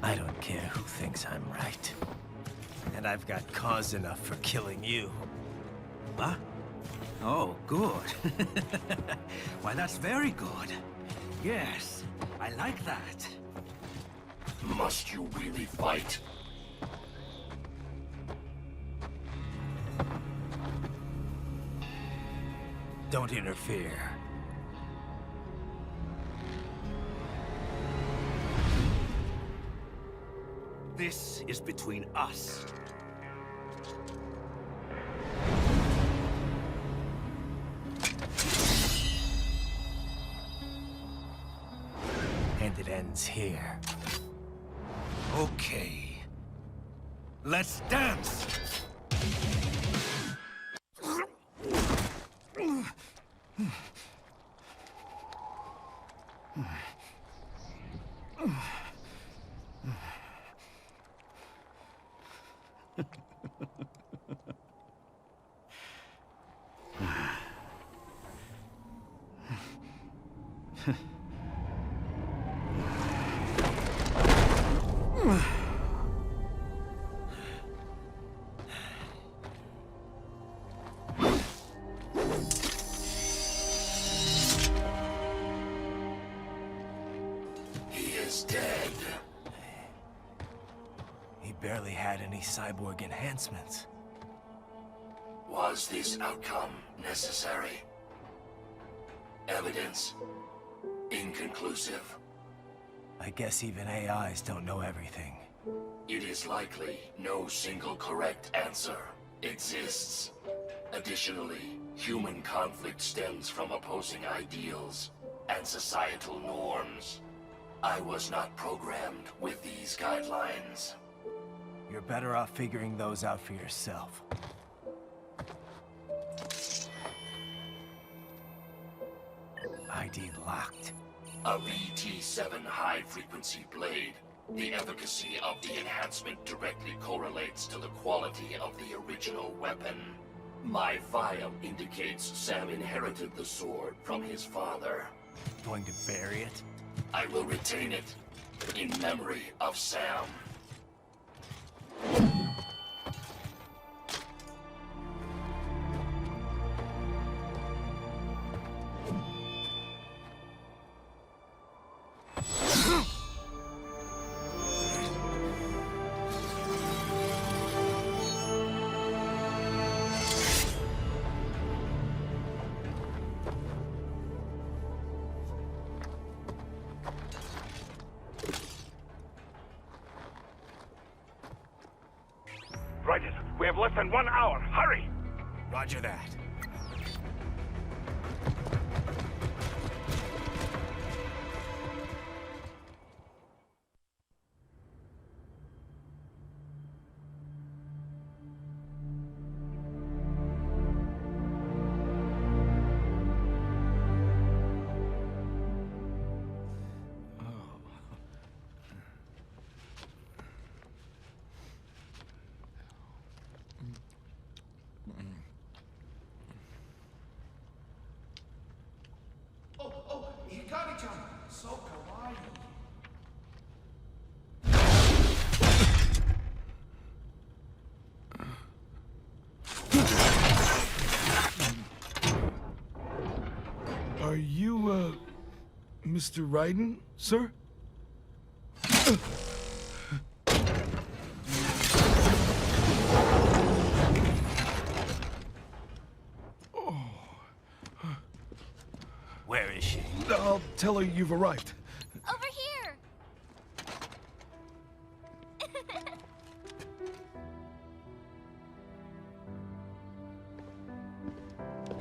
I don't care who thinks I'm right. And I've got cause enough for killing you. Huh? Oh, good. Why, that's very good. Yes, I like that. Must you really fight? Don't interfere. This is between us. And it ends here. Okay. Let's dance! Dead. He barely had any cyborg enhancements. Was this outcome necessary? Evidence inconclusive. I guess even AIs don't know everything. It is likely no single correct answer exists. Additionally, human conflict stems from opposing ideals and societal norms. I was not programmed with these guidelines. You're better off figuring those out for yourself. ID locked. A VT-7 high-frequency blade. The efficacy of the enhancement directly correlates to the quality of the original weapon. My file indicates Sam inherited the sword from his father. Going to bury it? I will retain it in memory of Sam. have less than 1 hour. Hurry! Roger that. So kawaii. Are you, Mr. Raiden, sir? Where is she? I'll tell her you've arrived. Over here!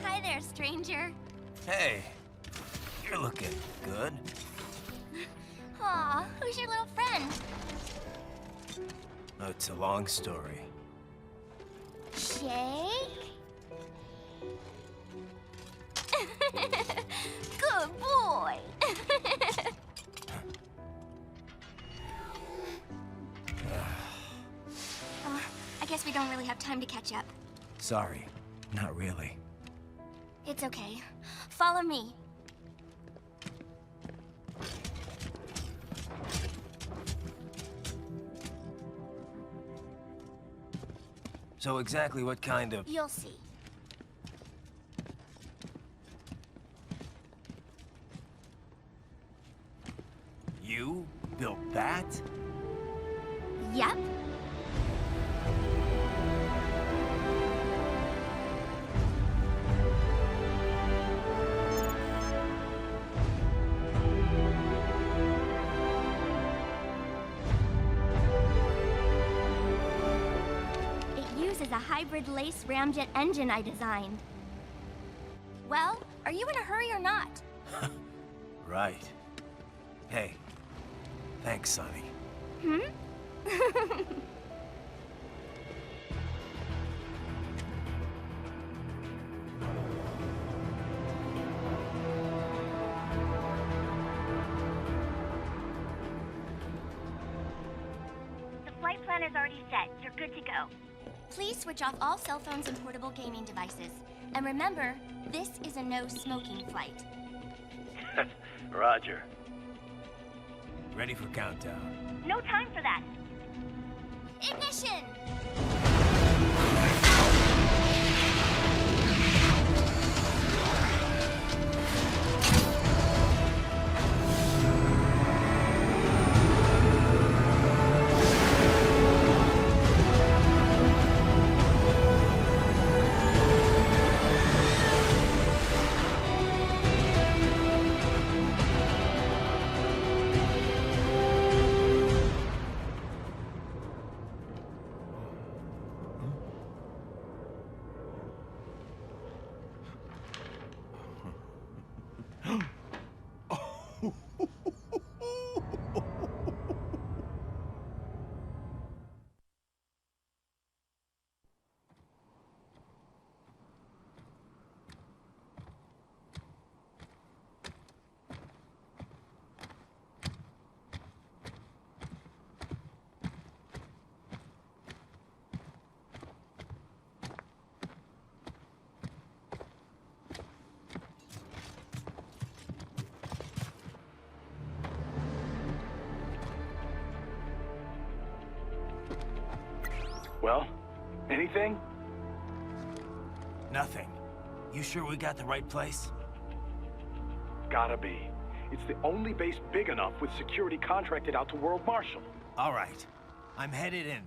Hi there, stranger. Hey, you're looking good. Aw, who's your little friend? Oh, it's a long story. Shake? Good boy. I guess we don't really have time to catch up. Sorry, not really. It's okay. Follow me. So exactly what kind of... You'll see. You built that? Yep. It uses a hybrid lace ramjet engine I designed. Well, are you in a hurry or not? Right. Hey, thanks, Sonny. Hmm? The flight plan is already set. You're good to go. Please switch off all cell phones and portable gaming devices. And remember, this is a no-smoking flight. Roger. Ready for countdown. No time for that. Ignition! Well, anything? Nothing. You sure we got the right place? Gotta be. It's the only base big enough with security contracted out to World Marshal. All right. I'm headed in.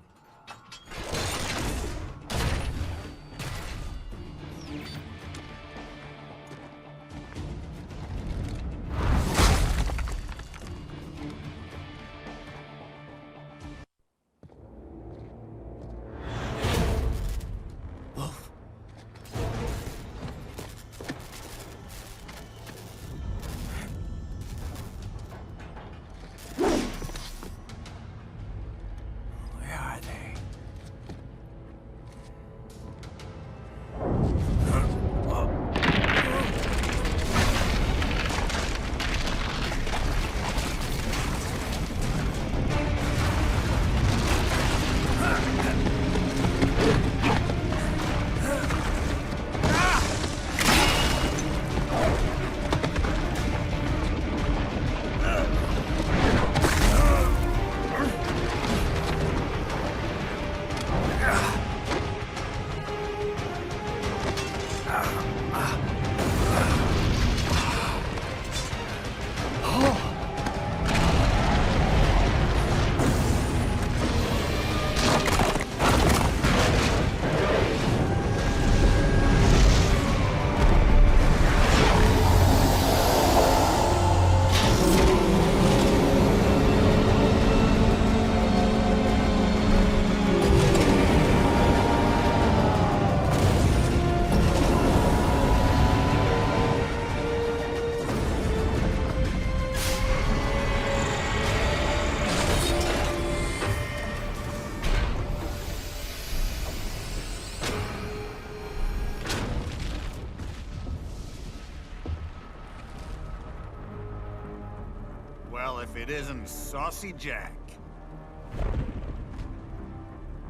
Well, if it isn't Saucy Jack.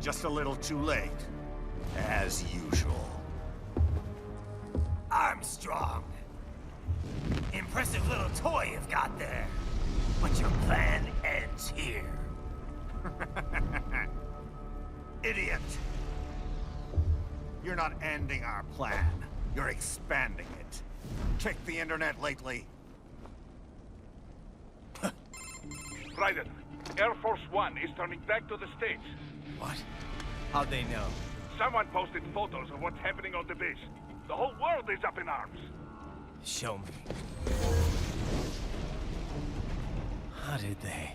Just a little too late, as usual. Armstrong. Impressive little toy you've got there. But your plan ends here. Idiot! You're not ending our plan. You're expanding it. Check the internet lately. Raiden, Air Force One is turning back to the States. What? How'd they know? Someone posted photos of what's happening on the base. The whole world is up in arms. Show me. How did they?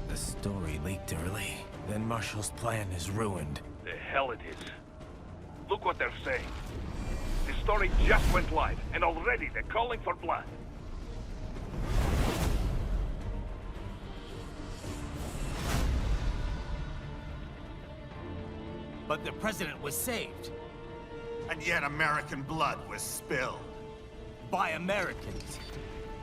The story leaked early. Then Marshall's plan is ruined. The hell it is. Look what they're saying. The story just went live, and already they're calling for blood. But the president was saved. And yet American blood was spilled. By Americans.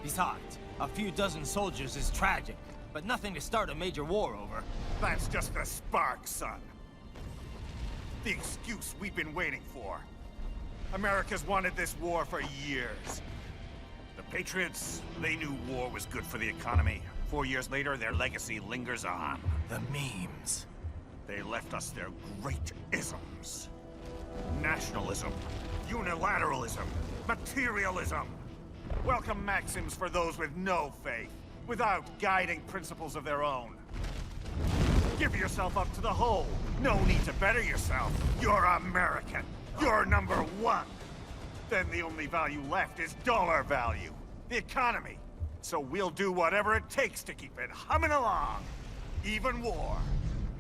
Besides, a few dozen soldiers is tragic, but nothing to start a major war over. That's just a spark, son. The excuse we've been waiting for. America's wanted this war for years. The Patriots, they knew war was good for the economy. 4 years later, their legacy lingers on. The memes. They left us their great isms. Nationalism, unilateralism, materialism. Welcome maxims for those with no faith, without guiding principles of their own. Give yourself up to the whole. No need to better yourself. You're American. You're number one. Then the only value left is dollar value. The economy. So we'll do whatever it takes to keep it humming along. Even war.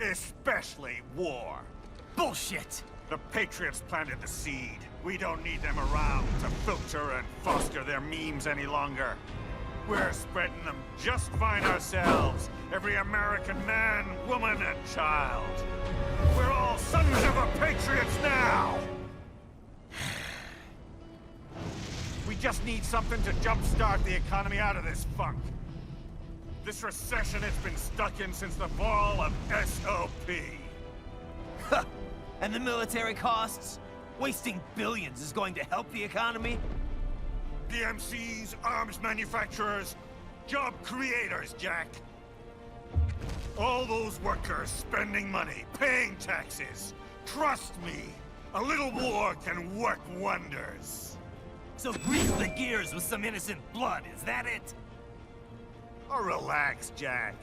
Especially war. Bullshit! The Patriots planted the seed. We don't need them around to filter and foster their memes any longer. We're spreading them just fine ourselves. Every American man, woman, and child. We're all sons of the Patriots now! We just need something to jumpstart the economy out of this funk. This recession it's been stuck in since the fall of SOP. And the military costs? Wasting billions is going to help the economy? DMCs, arms manufacturers, job creators, Jack. All those workers spending money, paying taxes. Trust me, a little war can work wonders. So grease the gears with some innocent blood, is that it? Oh, relax, Jack.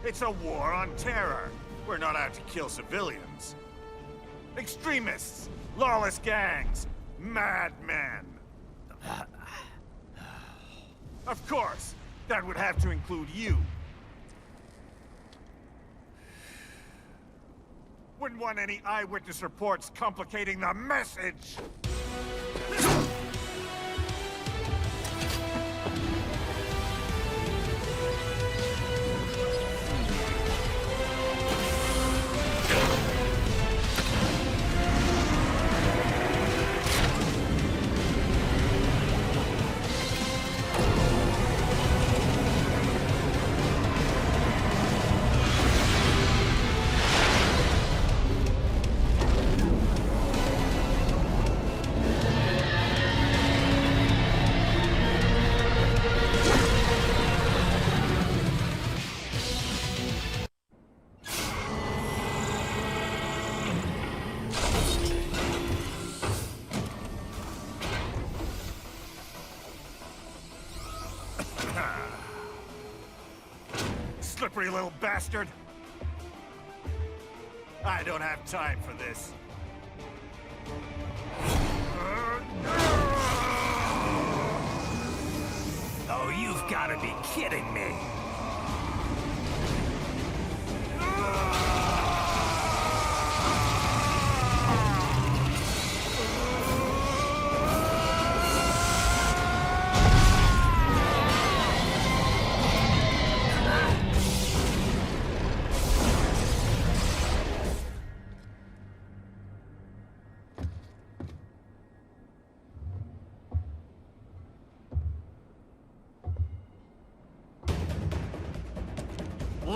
It's a war on terror. We're not out to kill civilians. Extremists, lawless gangs, madmen. Of course, that would have to include you. Wouldn't want any eyewitness reports complicating the message. Slippery little bastard. I don't have time for this. Oh, you've got to be kidding me.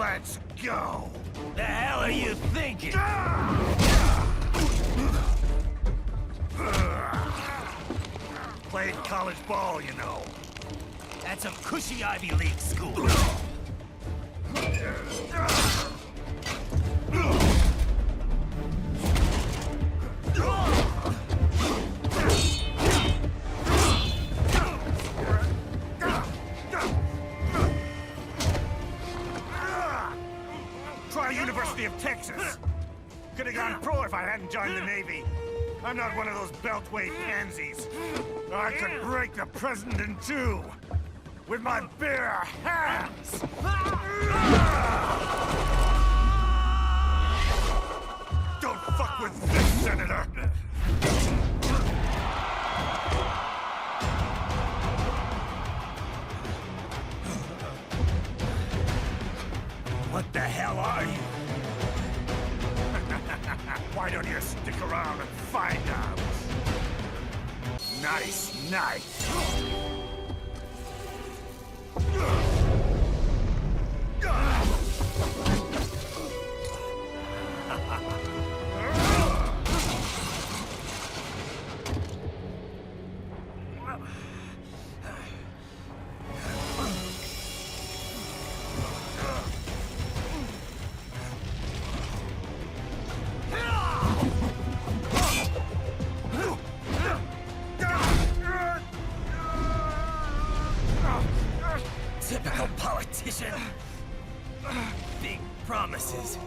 Let's go! The hell are you thinking? Played college ball, you know. That's a cushy Ivy League school. Try University of Texas. Could have gone pro if I hadn't joined the Navy. I'm not one of those beltway pansies. I could break the president in two with my bare hands. Don't fuck with this, Senator. What the hell are you? Why don't you stick around and find out? Nice, nice. Typical politician. Big promises,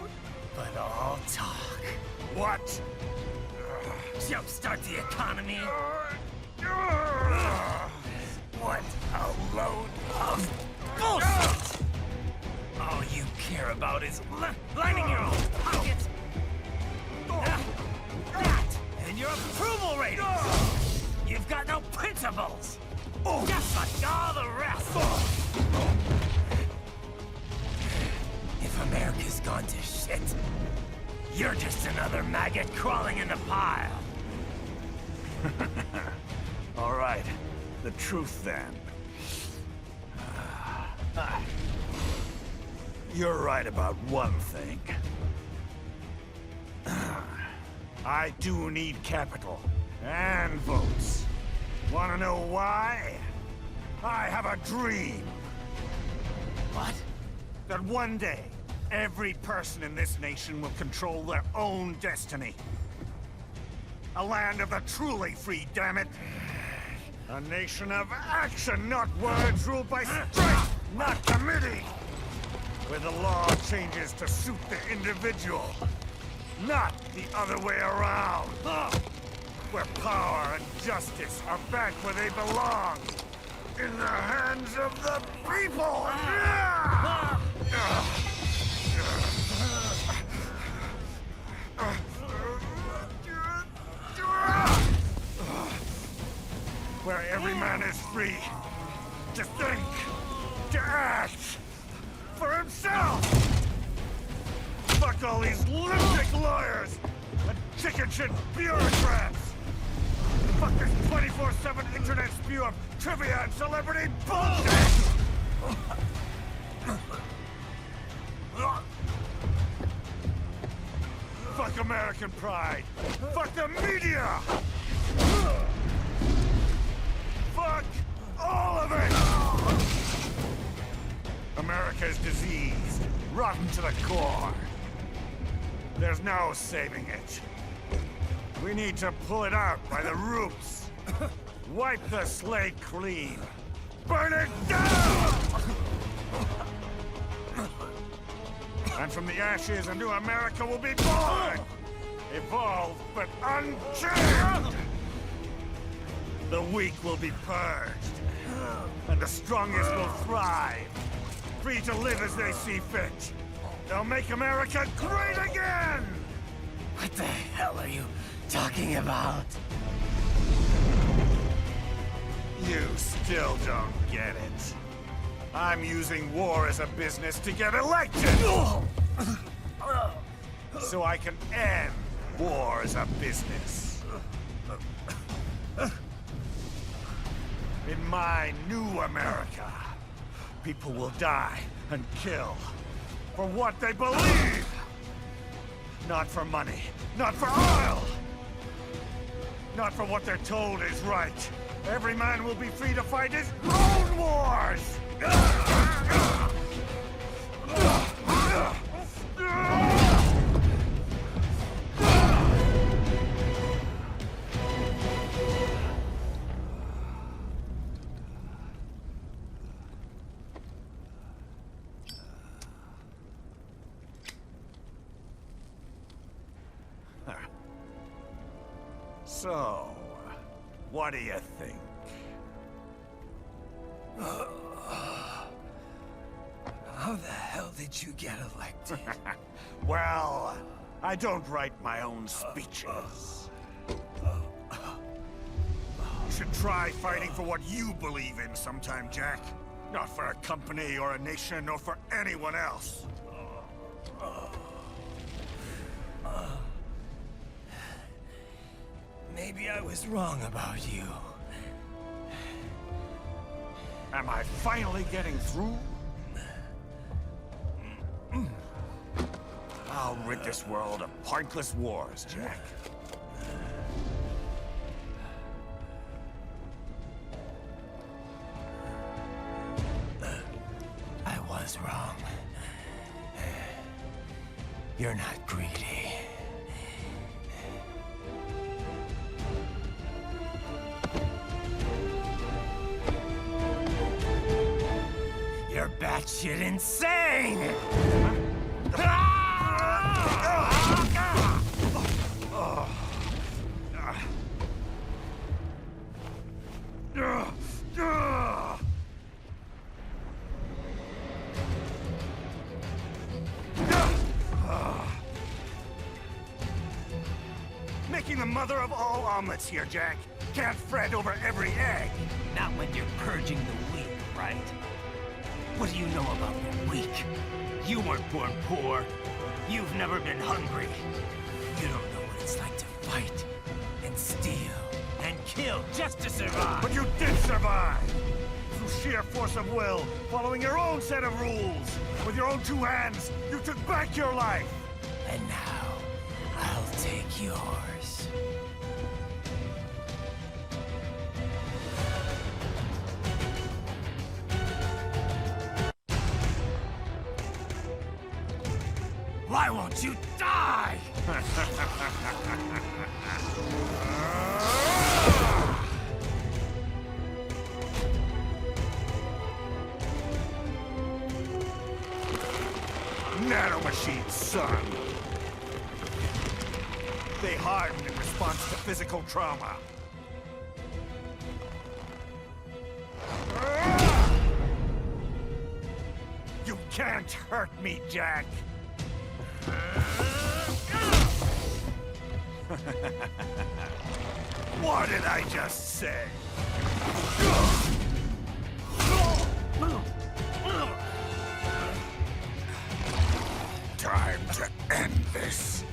but all talk. What? Jumpstart the economy? What a load of bullshit! All you care about is lining your own pockets. That and your approval ratings. You've got no principles. Just like all the rest. If America's gone to shit, you're just another maggot crawling in the pile. All right, the truth then. You're right about one thing. I do need capital and votes. Wanna know why? I have a dream. What? That one day, every person in this nation will control their own destiny. A land of the truly free, damn it. A nation of action, not words, ruled by strength, not committee. Where the law changes to suit the individual, not the other way around. Where power and justice are back where they belong. In the hands of the people! Where every man is free to think, to act for himself! Fuck all these lunatic lawyers and chicken shit bureaucrats! Fuck this 24/7 internet spew of trivia and celebrity bullshit! Fuck American pride! Fuck the media! Fuck all of it! America is diseased, rotten to the core. There's no saving it. We need to pull it out by the roots. Wipe the slate clean. Burn it down! And from the ashes, a new America will be born! Evolved, but unchanged! The weak will be purged. And the strongest will thrive. Free to live as they see fit. They'll make America great again! What the hell are you talking about? You still don't get it. I'm using war as a business to get elected! So I can end war as a business. In my new America, people will die and kill. for what they believe! Not for money, not for oil! Not for what they're told is right. Every man will be free to fight his own wars! So, what do you think? How the hell did you get elected? Well, I don't write my own speeches. You should try fighting for what you believe in sometime, Jack. Not for a company or a nation or for anyone else. Maybe I was wrong about you. Am I finally getting through? I'll rid this world of pointless wars, Jack. I was wrong. You're not greedy. You're batshit insane! Making the mother of all omelets here, Jack. Can't fret over every egg. Not when you're purging the weak, right? What do you know about the weak? You weren't born poor. You've never been hungry. You don't know what it's like to fight, and steal, and kill just to survive. But you did survive! Through sheer force of will, following your own set of rules. With your own two hands, you took back your life! And now, I'll take yours. Why won't you die? Nanomachines, son! They harden in response to physical trauma. You can't hurt me, Jack! What did I just say? Time to end this.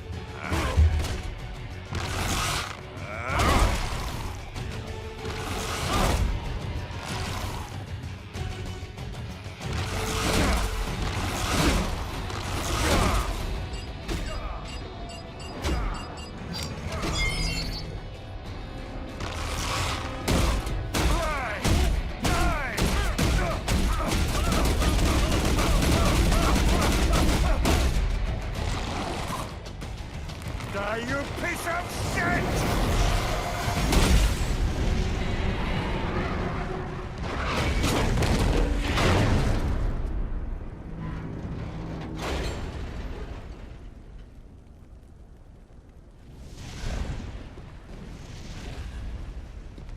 You piece of shit!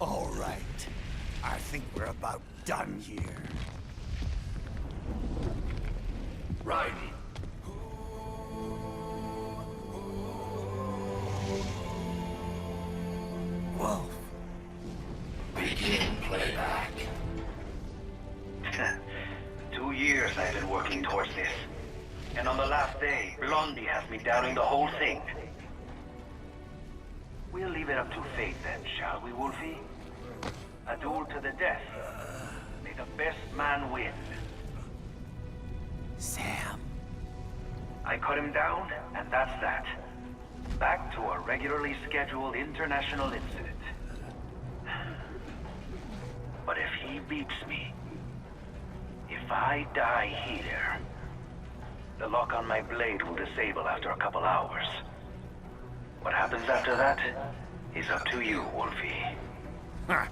All right. I think we're about done here. Right. Wolf. Begin playback. 2 years I've been working towards this. And on the last day, Blondie has me downing the whole thing. We'll leave it up to fate then, shall we, Wolfie? A duel to the death. May the best man win. Sam, I cut him down, and that's that. Back to a regularly scheduled international incident. But if he beats me, if I die here, the lock on my blade will disable after a couple hours. What happens after that is up to you, Wolfie. Ha!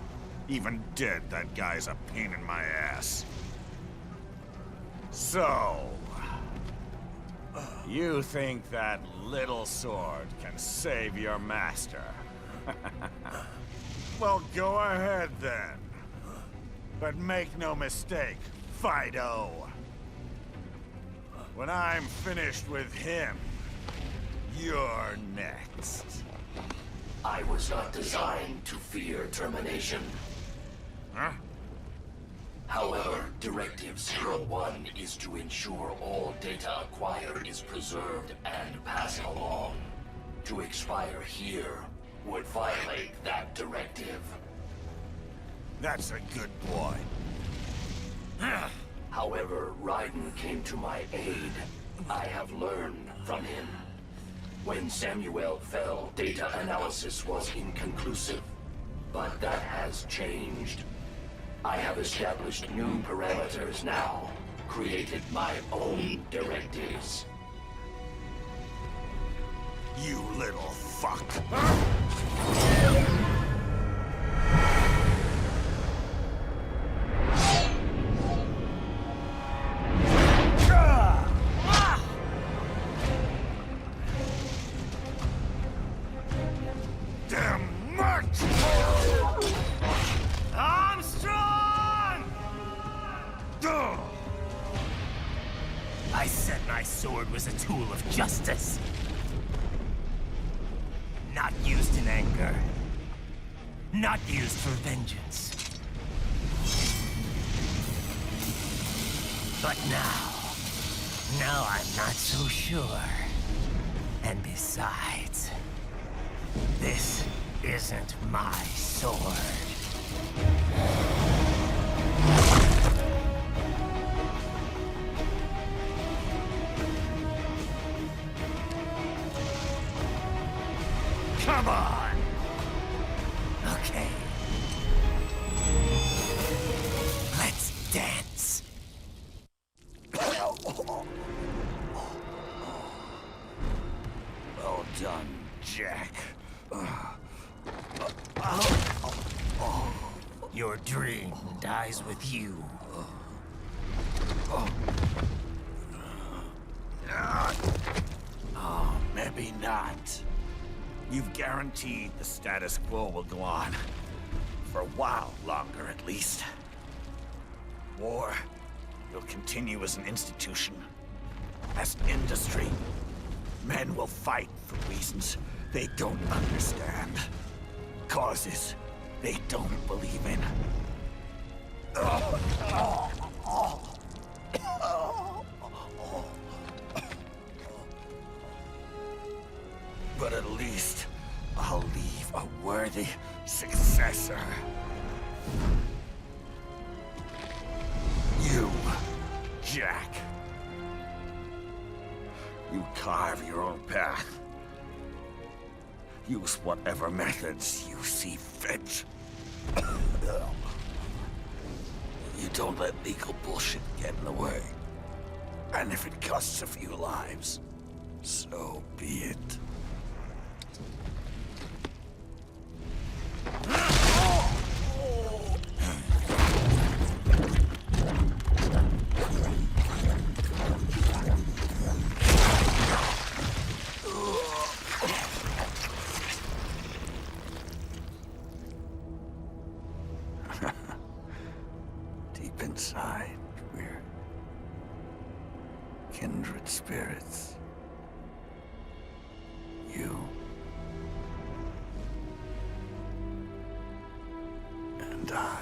Even dead, that guy's a pain in my ass. So... you think that little sword can save your master? Well, go ahead then. But make no mistake, Fido. When I'm finished with him, you're next. I was not designed to fear termination. Huh? However, Directive 01 is to ensure all data acquired is preserved and passed along. To expire here would violate that directive. That's a good boy. However, Raiden came to my aid. I have learned from him. When Samuel fell, data analysis was inconclusive. But that has changed. I have established new parameters now, created my own directives. You little fuck. Damn much! Armstrong! I said my sword was a tool of justice. Not used in anger. Not used for vengeance. But now I'm not so sure. And besides, this isn't my sword. Come on! Okay. Let's dance. Well done, Jack. Your dream dies with you. Oh, maybe not. You've guaranteed the status quo will go on. For a while longer, at least. War will continue as an institution. As an industry. Men will fight for reasons they don't understand. Causes they don't believe in. But at least I'll leave a worthy successor. You, Jack. You carve your own path. Use whatever methods you see fit. You don't let legal bullshit get in the way. And if it costs a few lives, so be it. Deep inside, we're kindred spirits. You and I.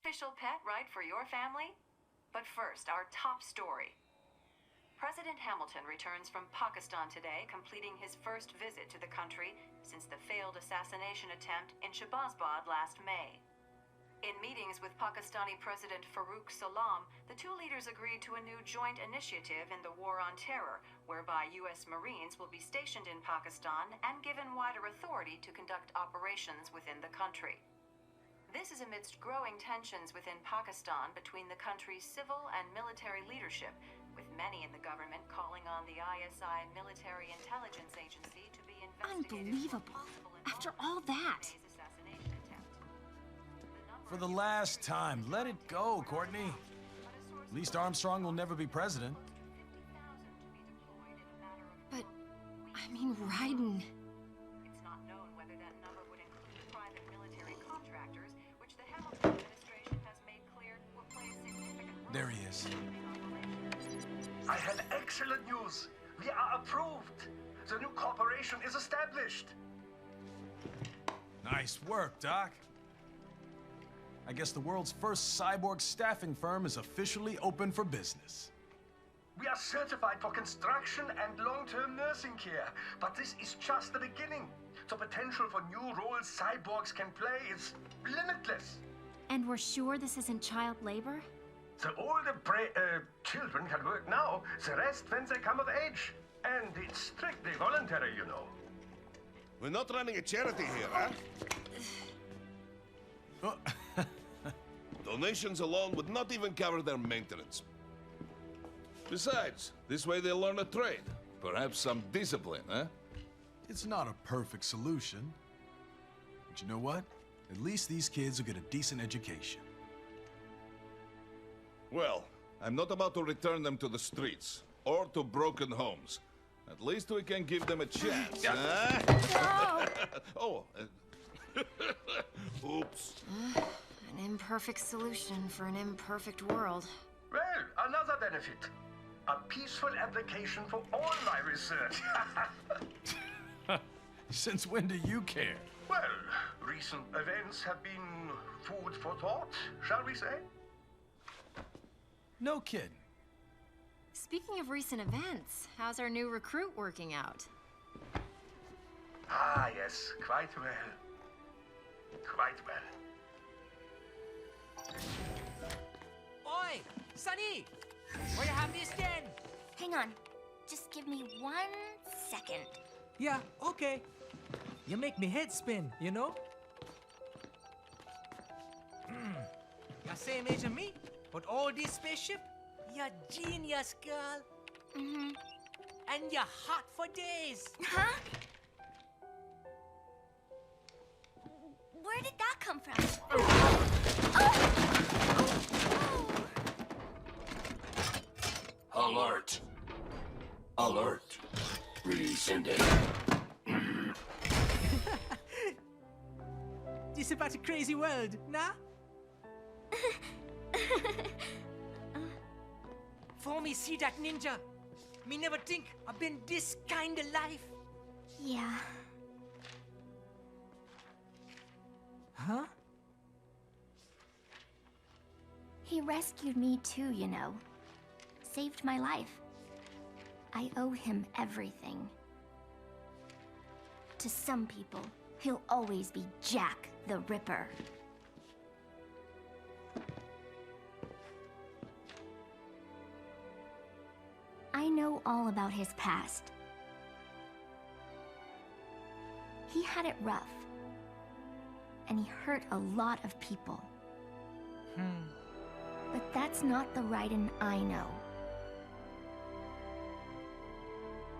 Official pet right for your family? But first, our top story. President Hamilton returns from Pakistan today, completing his first visit to the country since the failed assassination attempt in Shahbazbad last May. In meetings with Pakistani President Farooq Salam, the two leaders agreed to a new joint initiative in the War on Terror, whereby U.S. Marines will be stationed in Pakistan and given wider authority to conduct operations within the country. This is amidst growing tensions within Pakistan between the country's civil and military leadership, with many in the government calling on the ISI Military Intelligence Agency to be investigated. Unbelievable. After all that. For the last time, let it go, Courtney. At least Armstrong will never be president. But, I mean, Raiden. It's not known whether that number would include private military contractors, which the Hamilton administration has made clear will play a significant role. There he is. I have excellent news. We are approved. The new corporation is established. Nice work, Doc. I guess the world's first cyborg staffing firm is officially open for business. We are certified for construction and long-term nursing care, but this is just the beginning. The potential for new roles cyborgs can play is limitless. And we're sure this isn't child labor? The older children can work now, the rest when they come of age. And it's strictly voluntary, you know. We're not running a charity here, huh? Donations alone would not even cover their maintenance. Besides, this way they'll learn a trade. Perhaps some discipline, huh? It's not a perfect solution. But you know what? At least these kids will get a decent education. Well, I'm not about to return them to the streets or to broken homes. At least we can give them a chance, huh? Oh, oops. An imperfect solution for an imperfect world. Well, another benefit. A peaceful application for all my research. Since when do you care? Well, recent events have been food for thought, shall we say? No kidding. Speaking of recent events, how's our new recruit working out? Ah, yes, quite well. Quite well. Oi, Sonny! Where you have this then? Hang on. Just give me 1 second. Yeah, okay. You make me head spin, you know? You're same age as me, but all this spaceship, you're genius, girl. Mm-hmm. And you're hot for days. Huh? Where did that come from? Alert. Alert. Rescinding. This is about a crazy world, nah? For me see that ninja, me never think I've been this kind of life. Yeah. Huh? He rescued me too, you know. Saved my life. I owe him everything. To some people, he'll always be Jack the Ripper. I know all about his past. He had it rough. And he hurt a lot of people. But that's not the Raiden I know.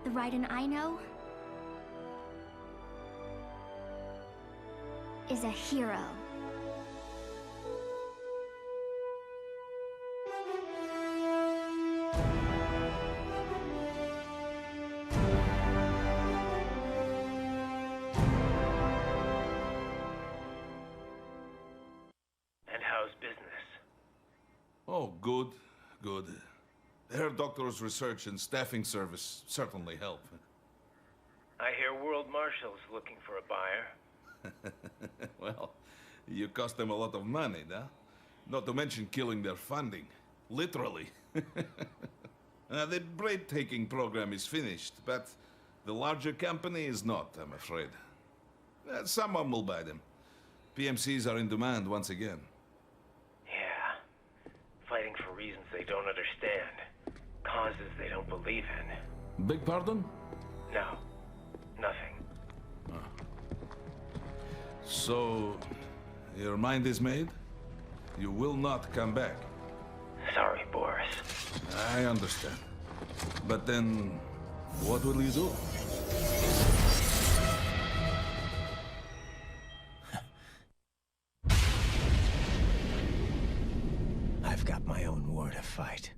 The Raiden I know is a hero. And how's business? Oh, good, good. Their doctor's research and staffing service certainly help. I hear World Marshal's looking for a buyer. Well, you cost them a lot of money, huh? Not to mention killing their funding. Literally. The bread-taking program is finished, but the larger company is not, I'm afraid. Someone will buy them. PMCs are in demand once again. Yeah. Fighting for reasons they don't understand. Causes they don't believe in. Beg pardon? No. Nothing. So, your mind is made? You will not come back? Sorry, Boris. I understand. But then, what will you do? I've got my own war to fight.